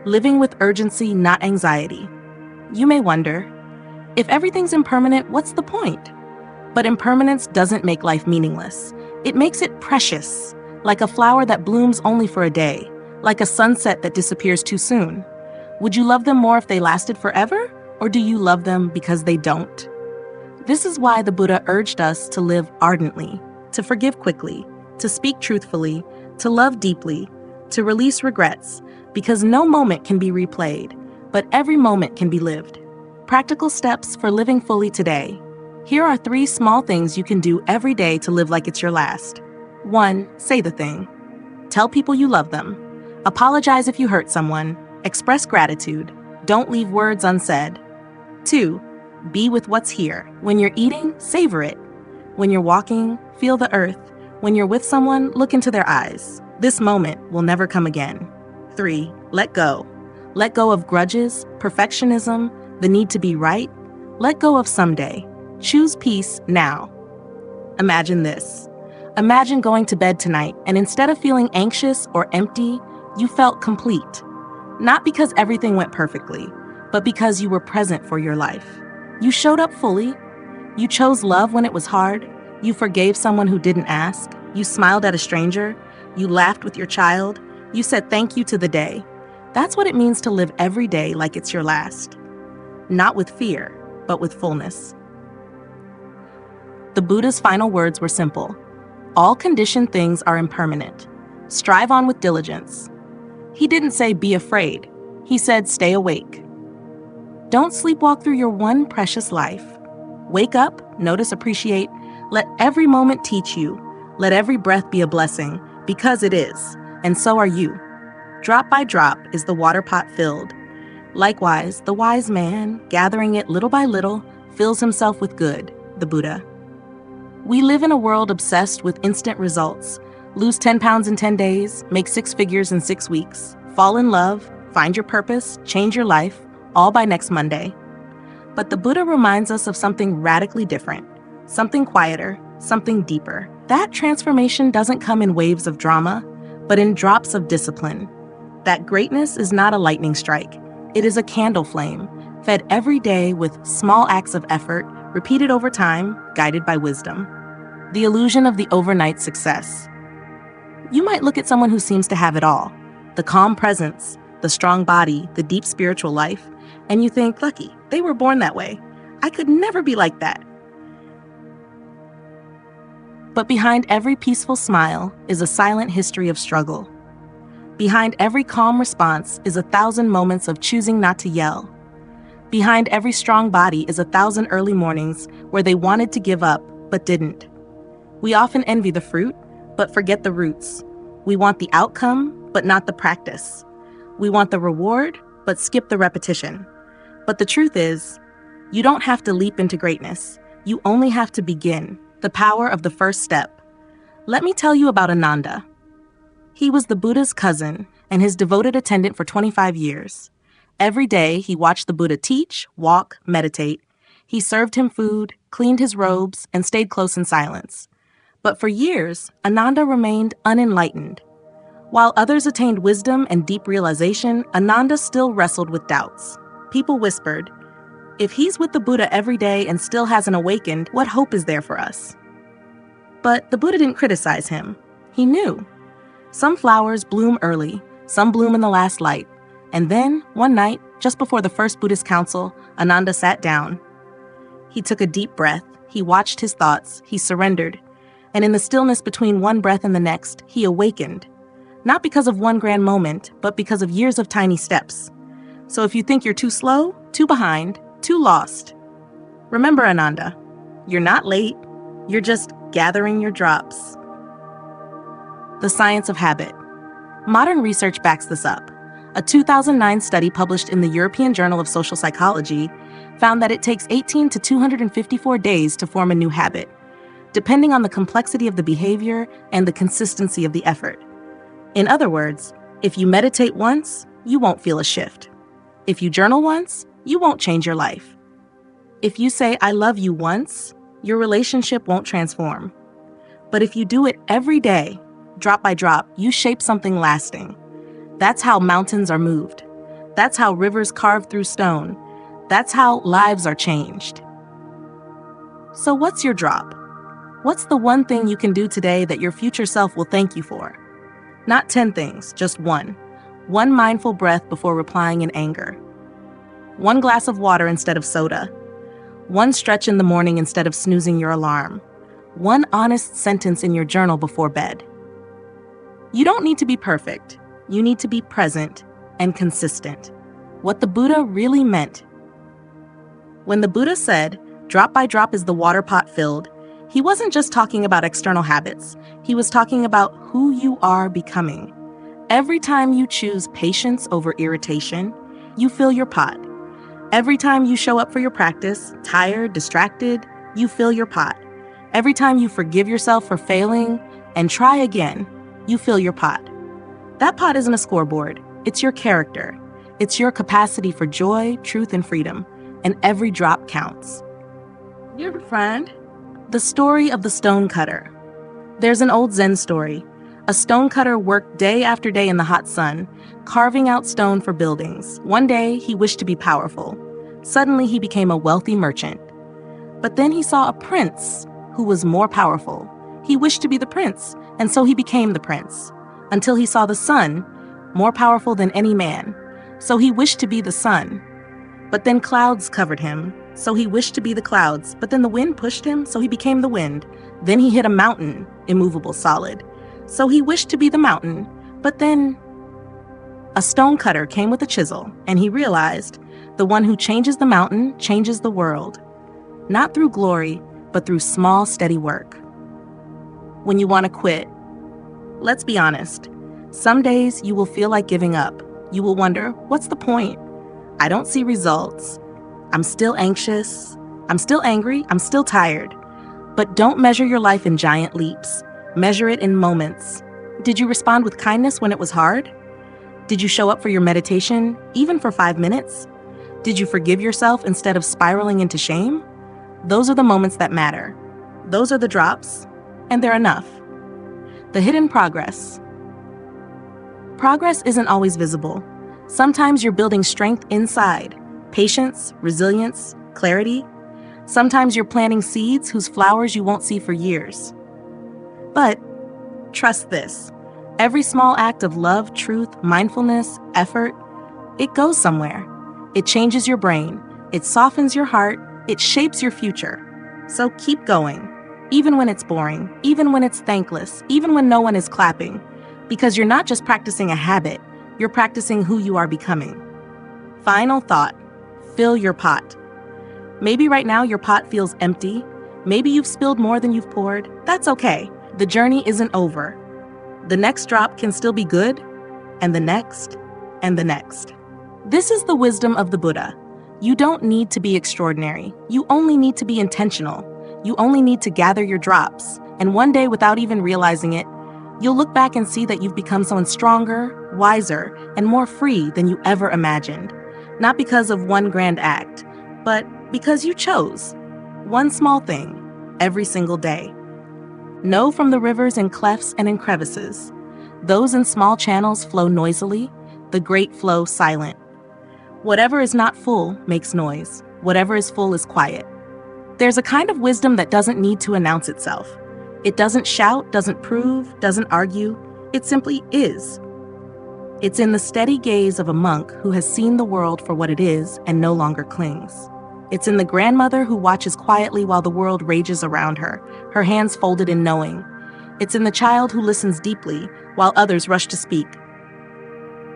Living with urgency, not anxiety. You may wonder, if everything's impermanent, what's the point? But impermanence doesn't make life meaningless. It makes it precious, like a flower that blooms only for a day, like a sunset that disappears too soon. Would you love them more if they lasted forever, or do you love them because they don't? This is why the Buddha urged us to live ardently, to forgive quickly, to speak truthfully, to love deeply, to release regrets, because no moment can be replayed, but every moment can be lived. Practical steps for living fully today. Here are 3 small things you can do every day to live like it's your last. 1. Say the thing. Tell people you love them. Apologize if you hurt someone. Express gratitude. Don't leave words unsaid. 2. Be with what's here. When you're eating, savor it. When you're walking, feel the earth. When you're with someone, look into their eyes. This moment will never come again. 3. Let go. Let go of grudges, perfectionism, the need to be right. Let go of someday. Choose peace now. Imagine this. Imagine going to bed tonight, and instead of feeling anxious or empty, you felt complete. Not because everything went perfectly, but because you were present for your life. You showed up fully. You chose love when it was hard. You forgave someone who didn't ask. You smiled at a stranger. You laughed with your child. You said thank you to the day. That's what it means to live every day like it's your last. Not with fear, but with fullness. The Buddha's final words were simple. All conditioned things are impermanent. Strive on with diligence. He didn't say be afraid. He said stay awake. Don't sleepwalk through your one precious life. Wake up, notice, appreciate. Let every moment teach you. Let every breath be a blessing, because it is, and so are you. Drop by drop is the water pot filled. Likewise, the wise man, gathering it little by little, fills himself with good, the Buddha. We live in a world obsessed with instant results. Lose 10 pounds in 10 days, make 6 figures in 6 weeks, fall in love, find your purpose, change your life, all by next Monday. But the Buddha reminds us of something radically different, something quieter, something deeper. That transformation doesn't come in waves of drama, but in drops of discipline. That greatness is not a lightning strike. It is a candle flame, fed every day with small acts of effort, repeated over time, guided by wisdom. The illusion of the overnight success. You might look at someone who seems to have it all, the calm presence, the strong body, the deep spiritual life, and you think, lucky, they were born that way. I could never be like that. But behind every peaceful smile is a silent history of struggle. Behind every calm response is 1,000 moments of choosing not to yell. Behind every strong body is 1,000 early mornings where they wanted to give up, but didn't. We often envy the fruit, but forget the roots. We want the outcome, but not the practice. We want the reward, but skip the repetition. But the truth is, you don't have to leap into greatness. You only have to begin, the power of the first step. Let me tell you about Ananda. He was the Buddha's cousin and his devoted attendant for 25 years. Every day, he watched the Buddha teach, walk, meditate. He served him food, cleaned his robes, and stayed close in silence. But for years, Ananda remained unenlightened. While others attained wisdom and deep realization, Ananda still wrestled with doubts. People whispered, if he's with the Buddha every day and still hasn't awakened, what hope is there for us? But the Buddha didn't criticize him. He knew. Some flowers bloom early, some bloom in the last light. And then, one night, just before the first Buddhist council, Ananda sat down. He took a deep breath, he watched his thoughts, he surrendered. And in the stillness between one breath and the next, he awakened. Not because of one grand moment, but because of years of tiny steps. So if you think you're too slow, too behind, too lost, remember Ananda, you're not late, you're just gathering your drops. The science of habit. Modern research backs this up. A 2009 study published in the European Journal of Social Psychology found that it takes 18 to 254 days to form a new habit, depending on the complexity of the behavior and the consistency of the effort. In other words, if you meditate once, you won't feel a shift. If you journal once, you won't change your life. If you say, I love you once, your relationship won't transform. But if you do it every day, drop by drop, you shape something lasting. That's how mountains are moved. That's how rivers carve through stone. That's how lives are changed. So what's your drop? What's the one thing you can do today that your future self will thank you for? Not 10 things, just one. One mindful breath before replying in anger. One glass of water instead of soda. One stretch in the morning instead of snoozing your alarm. One honest sentence in your journal before bed. You don't need to be perfect. You need to be present and consistent. What the Buddha really meant. When the Buddha said, "Drop by drop is the water pot filled," he wasn't just talking about external habits. He was talking about who you are becoming. Every time you choose patience over irritation, you fill your pot. Every time you show up for your practice, tired, distracted, you fill your pot. Every time you forgive yourself for failing and try again, you fill your pot. That pot isn't a scoreboard. It's your character. It's your capacity for joy, truth, and freedom. And every drop counts. Dear friend, the story of the stonecutter. There's an old Zen story. A stonecutter worked day after day in the hot sun, carving out stone for buildings. One day, he wished to be powerful. Suddenly, he became a wealthy merchant. But then he saw a prince who was more powerful. He wished to be the prince, and so he became the prince. Until he saw the sun, more powerful than any man. So he wished to be the sun. But then clouds covered him, so he wished to be the clouds. But then the wind pushed him, so he became the wind. Then he hit a mountain, immovable, solid. So he wished to be the mountain. But then a stonecutter came with a chisel, and he realized the one who changes the mountain changes the world. Not through glory, but through small, steady work. When you want to quit, let's be honest. Some days you will feel like giving up. You will wonder, what's the point? I don't see results. I'm still anxious. I'm still angry. I'm still tired. But don't measure your life in giant leaps. Measure it in moments. Did you respond with kindness when it was hard? Did you show up for your meditation, even for 5 minutes? Did you forgive yourself instead of spiraling into shame? Those are the moments that matter. Those are the drops, and they're enough. The hidden progress. Progress isn't always visible. Sometimes you're building strength inside, patience, resilience, clarity. Sometimes you're planting seeds whose flowers you won't see for years. But trust this, every small act of love, truth, mindfulness, effort, it goes somewhere. It changes your brain, it softens your heart, it shapes your future. So keep going, even when it's boring, even when it's thankless, even when no one is clapping, because you're not just practicing a habit, you're practicing who you are becoming. Final thought, fill your pot. Maybe right now your pot feels empty. Maybe you've spilled more than you've poured. That's okay. The journey isn't over. The next drop can still be good, and the next, and the next. This is the wisdom of the Buddha. You don't need to be extraordinary. You only need to be intentional. You only need to gather your drops. And one day, without even realizing it, you'll look back and see that you've become someone stronger, wiser, and more free than you ever imagined. Not because of one grand act, but because you chose one small thing every single day. Know from the rivers in clefts and in crevices. Those in small channels flow noisily, the great flow silent. Whatever is not full makes noise. Whatever is full is quiet. There's a kind of wisdom that doesn't need to announce itself. It doesn't shout, doesn't prove, doesn't argue. It simply is. It's in the steady gaze of a monk who has seen the world for what it is and no longer clings. It's in the grandmother who watches quietly while the world rages around her, her hands folded in knowing. It's in the child who listens deeply while others rush to speak.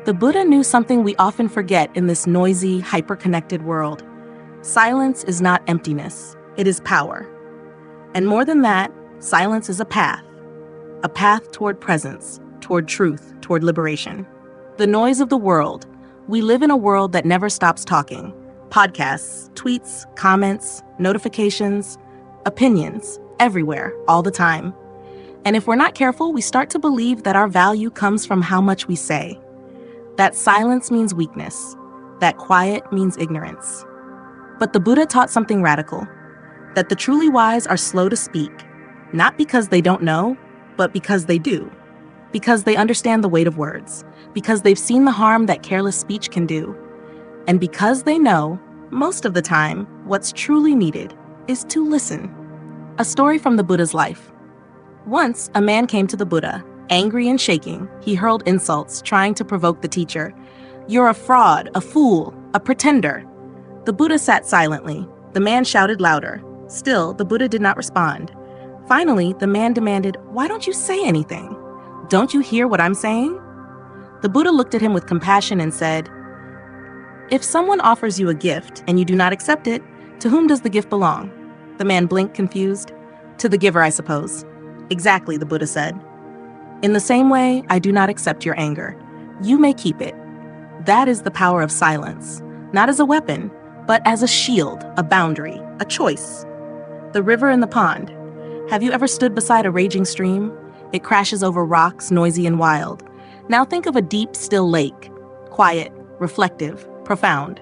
The Buddha knew something we often forget in this noisy, hyper-connected world. Silence is not emptiness, it is power. And more than that, silence is a path toward presence, toward truth, toward liberation. The noise of the world. We live in a world that never stops talking. Podcasts, tweets, comments, notifications, opinions, everywhere, all the time. And if we're not careful, we start to believe that our value comes from how much we say. That silence means weakness. That quiet means ignorance. But the Buddha taught something radical, that the truly wise are slow to speak, not because they don't know, but because they do. Because they understand the weight of words, because they've seen the harm that careless speech can do, and because they know, most of the time, what's truly needed is to listen. A story from the Buddha's life. Once, a man came to the Buddha, angry and shaking. He hurled insults, trying to provoke the teacher. "You're a fraud, a fool, a pretender." The Buddha sat silently. The man shouted louder. Still, the Buddha did not respond. Finally, the man demanded, "Why don't you say anything? Don't you hear what I'm saying?" The Buddha looked at him with compassion and said, "If someone offers you a gift and you do not accept it, to whom does the gift belong?" The man blinked, confused. "To the giver, I suppose." "Exactly," the Buddha said. "In the same way, I do not accept your anger. You may keep it." That is the power of silence, not as a weapon, but as a shield, a boundary, a choice. The river and the pond. Have you ever stood beside a raging stream? It crashes over rocks, noisy and wild. Now think of a deep, still lake, quiet, reflective, profound.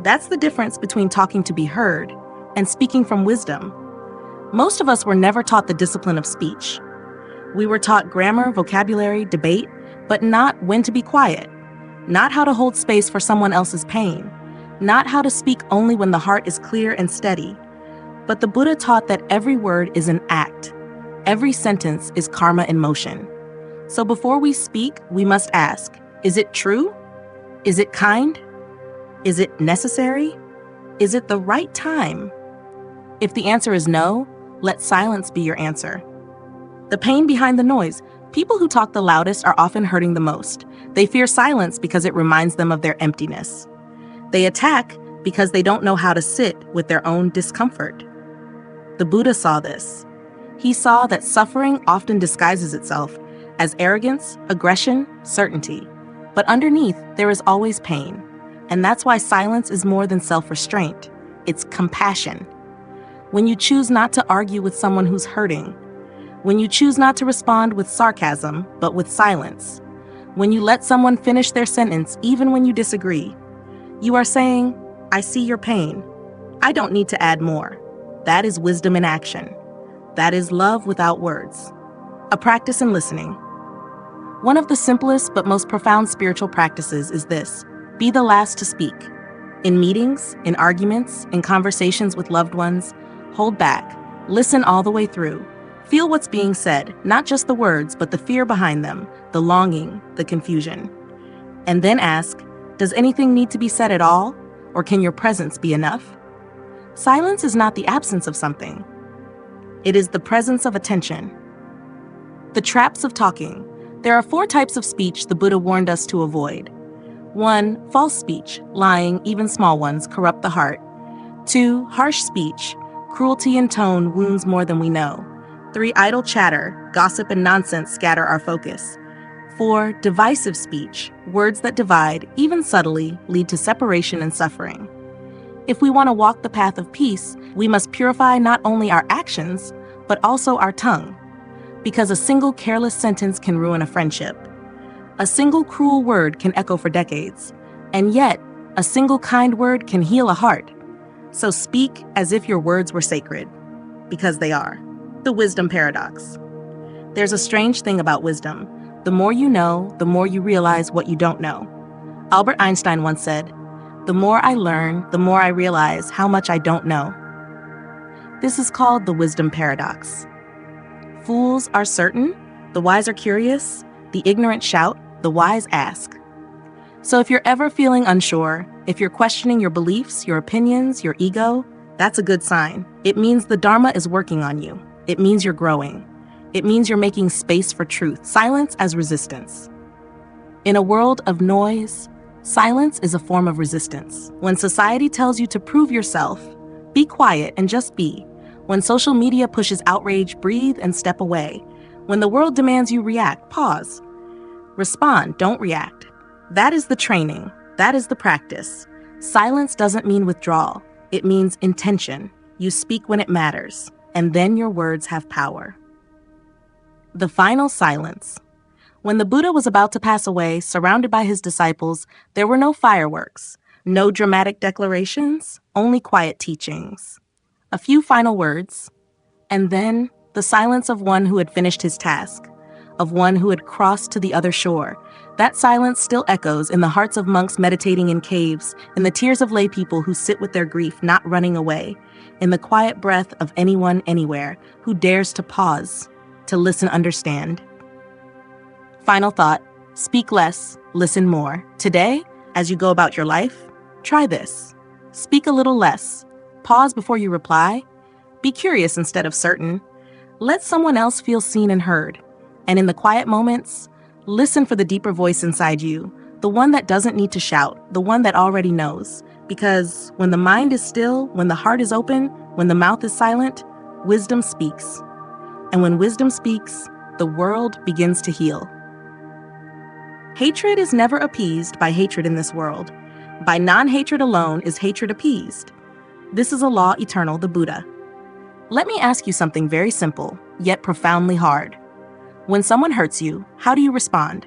That's the difference between talking to be heard and speaking from wisdom. Most of us were never taught the discipline of speech. We were taught grammar, vocabulary, debate, but not when to be quiet, not how to hold space for someone else's pain, not how to speak only when the heart is clear and steady. But the Buddha taught that every word is an act. Every sentence is karma in motion. So before we speak, we must ask, is it true? Is it kind? Is it necessary? Is it the right time? If the answer is no, let silence be your answer. The pain behind the noise. People who talk the loudest are often hurting the most. They fear silence because it reminds them of their emptiness. They attack because they don't know how to sit with their own discomfort. The Buddha saw this. He saw that suffering often disguises itself as arrogance, aggression, certainty. But underneath, there is always pain. And that's why silence is more than self-restraint. It's compassion. When you choose not to argue with someone who's hurting, when you choose not to respond with sarcasm, but with silence, when you let someone finish their sentence even when you disagree, you are saying, "I see your pain. I don't need to add more." That is wisdom in action. That is love without words. A practice in listening. One of the simplest but most profound spiritual practices is this: be the last to speak. In meetings, in arguments, in conversations with loved ones, hold back. Listen all the way through. Feel what's being said, not just the words, but the fear behind them, the longing, the confusion. And then ask, does anything need to be said at all? Or can your presence be enough? Silence is not the absence of something. It is the presence of attention. The traps of talking. There are 4 types of speech the Buddha warned us to avoid. 1. False speech, lying, even small ones, corrupt the heart. 2. Harsh speech. Cruelty in tone wounds more than we know. 3. Idle chatter, gossip and nonsense scatter our focus. 4. Divisive speech. Words that divide, even subtly, lead to separation and suffering. If we want to walk the path of peace, we must purify not only our actions, but also our tongue. Because a single careless sentence can ruin a friendship. A single cruel word can echo for decades. And yet, a single kind word can heal a heart. So speak as if your words were sacred. Because they are. The wisdom paradox. There's a strange thing about wisdom. The more you know, the more you realize what you don't know. Albert Einstein once said, "The more I learn, the more I realize how much I don't know." This is called the wisdom paradox. Fools are certain, the wise are curious, the ignorant shout, the wise ask. So if you're ever feeling unsure, if you're questioning your beliefs, your opinions, your ego, that's a good sign. It means the Dharma is working on you. It means you're growing. It means you're making space for truth. Silence as resistance. In a world of noise, silence is a form of resistance. When society tells you to prove yourself, be quiet and just be. When social media pushes outrage, breathe and step away. When the world demands you react, pause. Respond, don't react. That is the training. That is the practice. Silence doesn't mean withdrawal. It means intention. You speak when it matters, and then your words have power. The final silence. When the Buddha was about to pass away, surrounded by his disciples, there were no fireworks, no dramatic declarations, only quiet teachings. A few final words, and then the silence of one who had finished his task, of one who had crossed to the other shore. That silence still echoes in the hearts of monks meditating in caves, in the tears of lay people who sit with their grief not running away, in the quiet breath of anyone anywhere who dares to pause, to listen, understand. Final thought, speak less, listen more. Today, as you go about your life, try this. Speak a little less. Pause before you reply. Be curious instead of certain. Let someone else feel seen and heard. And in the quiet moments, listen for the deeper voice inside you, the one that doesn't need to shout, the one that already knows. Because when the mind is still, when the heart is open, when the mouth is silent, wisdom speaks. And when wisdom speaks, the world begins to heal. Hatred is never appeased by hatred in this world. By non-hatred alone is hatred appeased. This is a law eternal, the Buddha. Let me ask you something very simple, yet profoundly hard. When someone hurts you, how do you respond?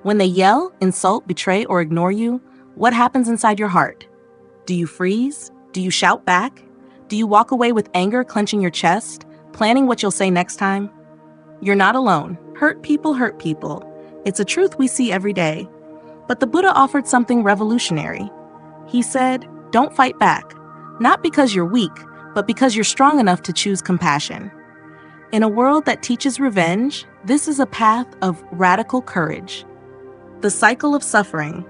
When they yell, insult, betray, or ignore you, what happens inside your heart? Do you freeze? Do you shout back? Do you walk away with anger clenching your chest, planning what you'll say next time? You're not alone. Hurt people hurt people. It's a truth we see every day. But the Buddha offered something revolutionary. He said, don't fight back. Not because you're weak, but because you're strong enough to choose compassion. In a world that teaches revenge, this is a path of radical courage. The cycle of suffering.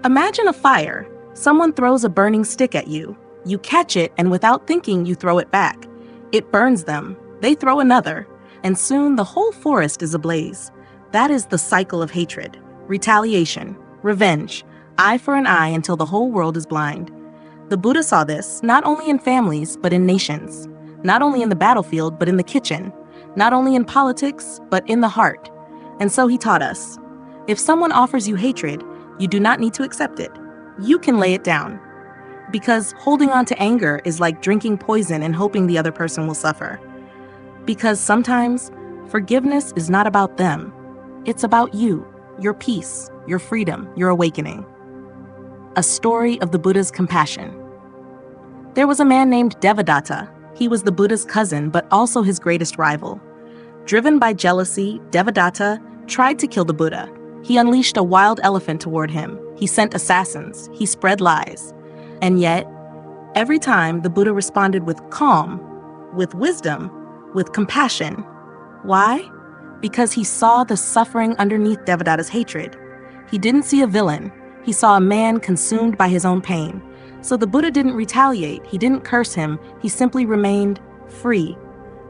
Imagine a fire. Someone throws a burning stick at you. You catch it, and without thinking, you throw it back. It burns them. They throw another. And soon the whole forest is ablaze. That is the cycle of hatred, retaliation, revenge, eye for an eye until the whole world is blind. The Buddha saw this not only in families, but in nations. Not only in the battlefield, but in the kitchen. Not only in politics, but in the heart. And so he taught us, if someone offers you hatred, you do not need to accept it. You can lay it down. Because holding on to anger is like drinking poison and hoping the other person will suffer. Because sometimes forgiveness is not about them. It's about you, your peace, your freedom, your awakening. A story of the Buddha's compassion. There was a man named Devadatta. He was the Buddha's cousin, but also his greatest rival. Driven by jealousy, Devadatta tried to kill the Buddha. He unleashed a wild elephant toward him. He sent assassins. He spread lies. And yet, every time the Buddha responded with calm, with wisdom, with compassion. Why? Because he saw the suffering underneath Devadatta's hatred. He didn't see a villain. He saw a man consumed by his own pain. So the Buddha didn't retaliate. He didn't curse him. He simply remained free.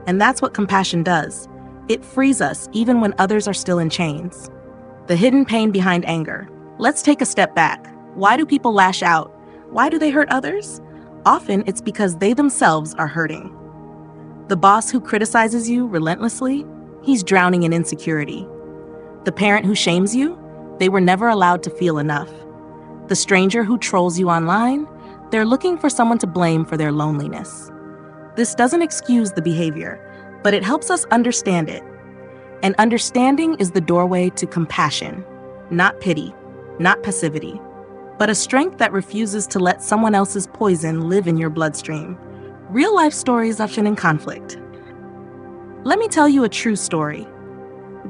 And that's what compassion does. It frees us even when others are still in chains. The hidden pain behind anger. Let's take a step back. Why do people lash out? Why do they hurt others? Often it's because they themselves are hurting. The boss who criticizes you relentlessly, he's drowning in insecurity. The parent who shames you, they were never allowed to feel enough. The stranger who trolls you online, they're looking for someone to blame for their loneliness. This doesn't excuse the behavior, but it helps us understand it. And understanding is the doorway to compassion, not pity, not passivity, but a strength that refuses to let someone else's poison live in your bloodstream. Real-life stories often in conflict. Let me tell you a true story.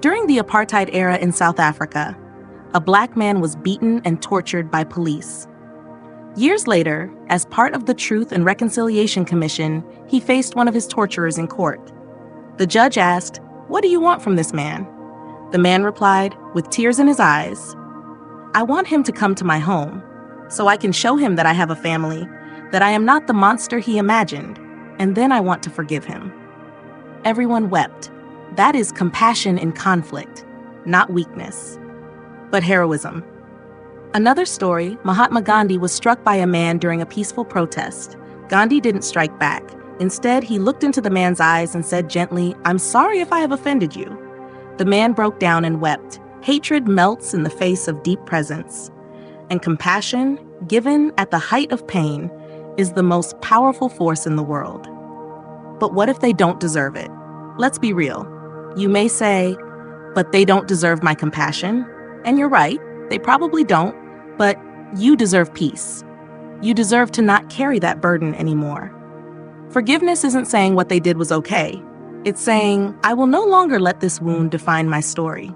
During the apartheid era in South Africa, a black man was beaten and tortured by police. Years later, as part of the Truth and Reconciliation Commission, he faced one of his torturers in court. The judge asked, "What do you want from this man?" The man replied, with tears in his eyes, "I want him to come to my home, so I can show him that I have a family, that I am not the monster he imagined, and then I want to forgive him." Everyone wept. That is compassion in conflict, not weakness, but heroism. Another story, Mahatma Gandhi was struck by a man during a peaceful protest. Gandhi didn't strike back. Instead, he looked into the man's eyes and said gently, "I'm sorry if I have offended you." The man broke down and wept. Hatred melts in the face of deep presence. And compassion, given at the height of pain, is the most powerful force in the world. But what if they don't deserve it? Let's be real. You may say, "But they don't deserve my compassion." And you're right, they probably don't, but you deserve peace. You deserve to not carry that burden anymore. Forgiveness isn't saying what they did was okay. It's saying, I will no longer let this wound define my story.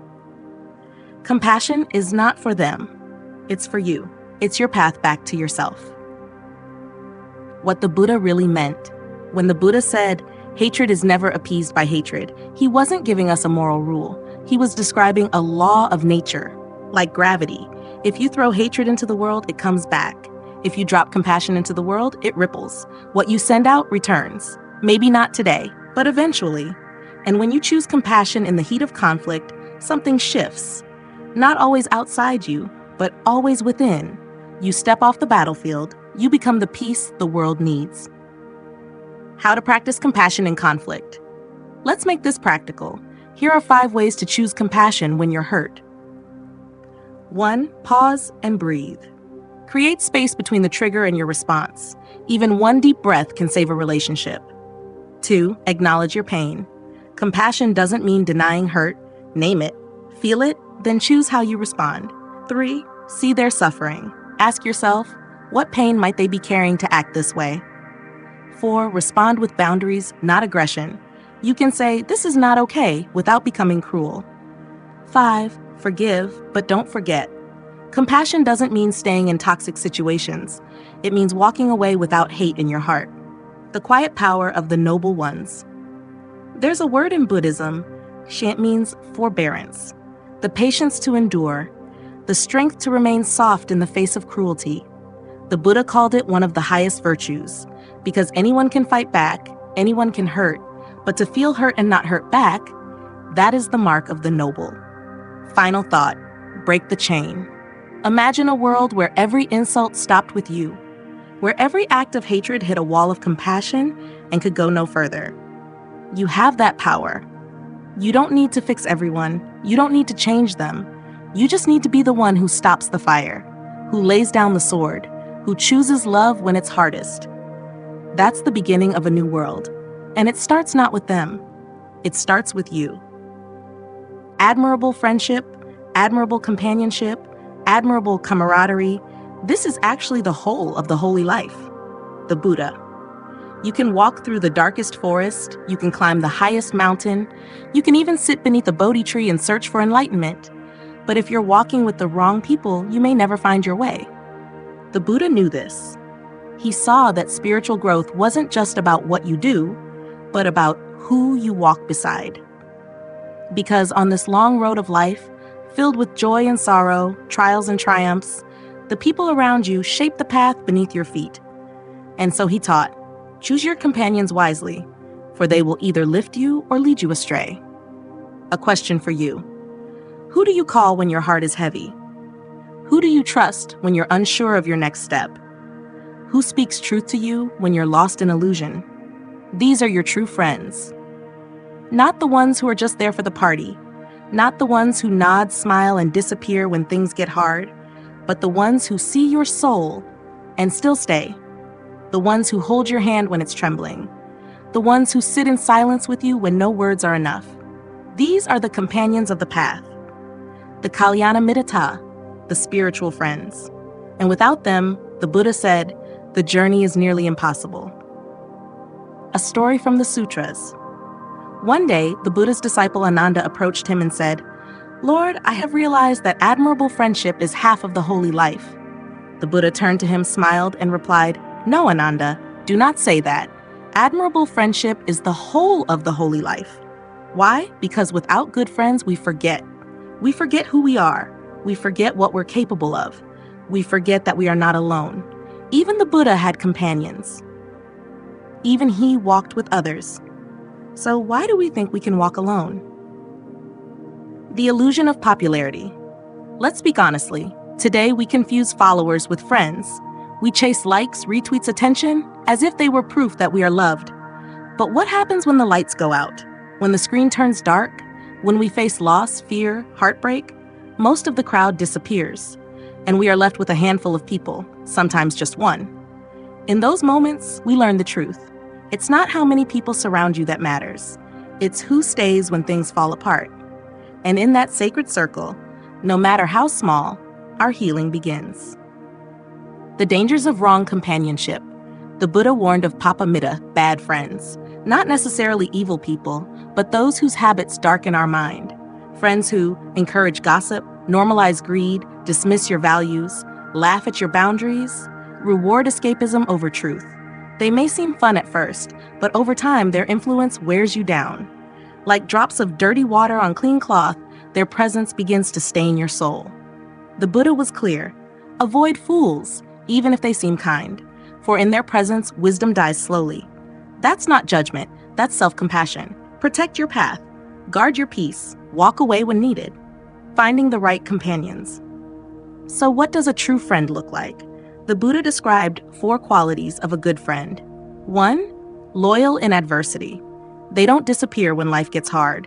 Compassion is not for them. It's for you. It's your path back to yourself. What the Buddha really meant. When the Buddha said, hatred is never appeased by hatred, he wasn't giving us a moral rule. He was describing a law of nature, like gravity. If you throw hatred into the world, it comes back. If you drop compassion into the world, it ripples. What you send out returns. Maybe not today, but eventually. And when you choose compassion in the heat of conflict, something shifts. Not always outside you, but always within. You step off the battlefield, you become the peace the world needs. How to practice compassion in conflict. Let's make this practical. Here are 5 ways to choose compassion when you're hurt. 1. Pause and breathe. Create space between the trigger and your response. Even one deep breath can save a relationship. 2. Acknowledge your pain. Compassion doesn't mean denying hurt. Name it, feel it, then choose how you respond. 3. See their suffering. Ask yourself, what pain might they be carrying to act this way? 4. Respond with boundaries, not aggression. You can say, this is not okay, without becoming cruel. 5. Forgive, but don't forget. Compassion doesn't mean staying in toxic situations. It means walking away without hate in your heart. The quiet power of the noble ones. There's a word in Buddhism. It means forbearance. The patience to endure. The strength to remain soft in the face of cruelty. The Buddha called it one of the highest virtues, because anyone can fight back, anyone can hurt, but to feel hurt and not hurt back, that is the mark of the noble. Final thought, break the chain. Imagine a world where every insult stopped with you, where every act of hatred hit a wall of compassion and could go no further. You have that power. You don't need to fix everyone. You don't need to change them. You just need to be the one who stops the fire, who lays down the sword, who chooses love when it's hardest. That's the beginning of a new world. And it starts not with them. It starts with you. Admirable friendship, admirable companionship, admirable camaraderie. This is actually the whole of the holy life, the Buddha. You can walk through the darkest forest, you can climb the highest mountain, you can even sit beneath a Bodhi tree and search for enlightenment. But if you're walking with the wrong people, you may never find your way. The Buddha knew this. He saw that spiritual growth wasn't just about what you do, but about who you walk beside. Because on this long road of life, filled with joy and sorrow, trials and triumphs, the people around you shape the path beneath your feet. And so he taught, choose your companions wisely, for they will either lift you or lead you astray. A question for you. Who do you call when your heart is heavy? Who do you trust when you're unsure of your next step? Who speaks truth to you when you're lost in illusion? These are your true friends. Not the ones who are just there for the party, not the ones who nod, smile, and disappear when things get hard, but the ones who see your soul and still stay. The ones who hold your hand when it's trembling. The ones who sit in silence with you when no words are enough. These are the companions of the path. The Kalyana Mitta, the spiritual friends. And without them, the Buddha said, the journey is nearly impossible. A story from the sutras. One day, the Buddha's disciple Ananda approached him and said, Lord, I have realized that admirable friendship is half of the holy life. The Buddha turned to him, smiled, and replied, No, Ananda, do not say that. Admirable friendship is the whole of the holy life. Why? Because without good friends, we forget. We forget who we are. We forget what we're capable of. We forget that we are not alone. Even the Buddha had companions. Even he walked with others. So why do we think we can walk alone? The illusion of popularity. Let's speak honestly. Today we confuse followers with friends. We chase likes, retweets, attention, as if they were proof that we are loved. But what happens when the lights go out? When the screen turns dark? When we face loss, fear, heartbreak? Most of the crowd disappears, and we are left with a handful of people, sometimes just one. In those moments, we learn the truth. It's not how many people surround you that matters. It's who stays when things fall apart. And in that sacred circle, no matter how small, our healing begins. The dangers of wrong companionship. The Buddha warned of papamitta, bad friends. Not necessarily evil people, but those whose habits darken our mind. Friends who encourage gossip, normalize greed, dismiss your values, laugh at your boundaries, reward escapism over truth. They may seem fun at first, but over time their influence wears you down. Like drops of dirty water on clean cloth, their presence begins to stain your soul. The Buddha was clear: avoid fools, even if they seem kind, for in their presence wisdom dies slowly. That's not judgment, that's self-compassion. Protect your path, guard your peace, walk away when needed. Finding the right companions. So what does a true friend look like? The Buddha described 4 qualities of a good friend. 1. Loyal in adversity. They don't disappear when life gets hard.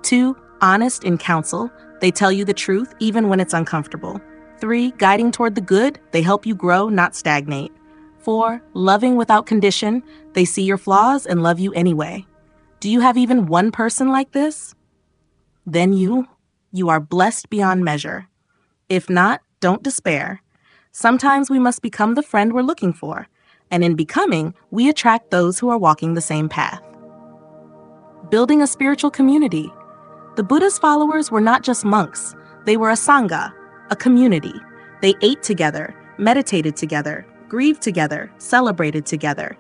2. Honest in counsel. They tell you the truth even when it's uncomfortable. 3. Guiding toward the good. They help you grow, not stagnate. 4. Loving without condition. They see your flaws and love you anyway. Do you have even one person like this? Then you are blessed beyond measure. If not, don't despair. Sometimes we must become the friend we're looking for, and in becoming, we attract those who are walking the same path. Building a spiritual community. The Buddha's followers were not just monks, they were a sangha, a community. They ate together, meditated together, grieved together, celebrated together.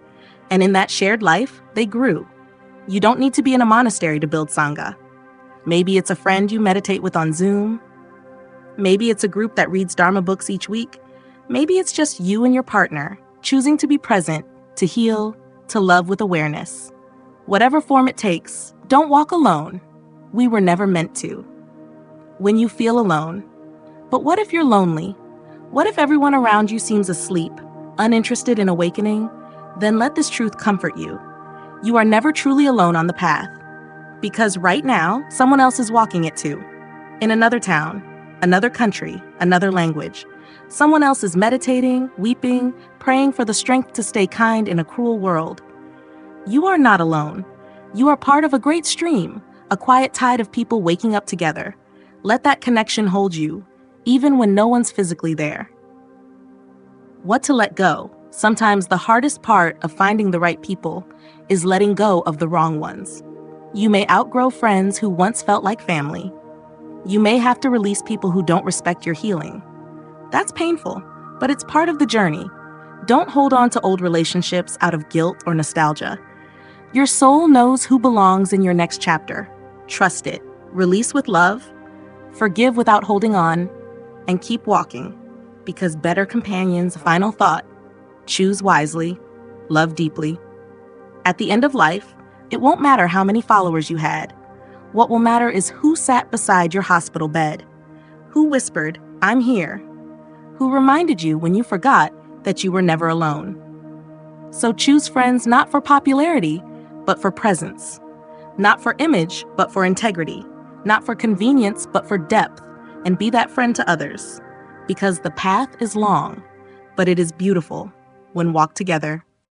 And in that shared life, they grew. You don't need to be in a monastery to build sangha. Maybe it's a friend you meditate with on Zoom. Maybe it's a group that reads Dharma books each week. Maybe it's just you and your partner, choosing to be present, to heal, to love with awareness. Whatever form it takes, don't walk alone. We were never meant to. When you feel alone. But what if you're lonely? What if everyone around you seems asleep, uninterested in awakening? Then let this truth comfort you. You are never truly alone on the path. Because right now, someone else is walking it too. In another town, another country, another language. Someone else is meditating, weeping, praying for the strength to stay kind in a cruel world. You are not alone. You are part of a great stream, a quiet tide of people waking up together. Let that connection hold you, even when no one's physically there. What to let go? Sometimes the hardest part of finding the right people is letting go of the wrong ones. You may outgrow friends who once felt like family. You may have to release people who don't respect your healing. That's painful, but it's part of the journey. Don't hold on to old relationships out of guilt or nostalgia. Your soul knows who belongs in your next chapter. Trust it. Release with love, forgive without holding on, and keep walking. Because better companions, final thought, choose wisely, love deeply. At the end of life, it won't matter how many followers you had. What will matter is who sat beside your hospital bed, who whispered, "I'm here," who reminded you when you forgot that you were never alone. So choose friends not for popularity, but for presence. Not for image, but for integrity. Not for convenience, but for depth. And be that friend to others. Because the path is long, but it is beautiful when walked together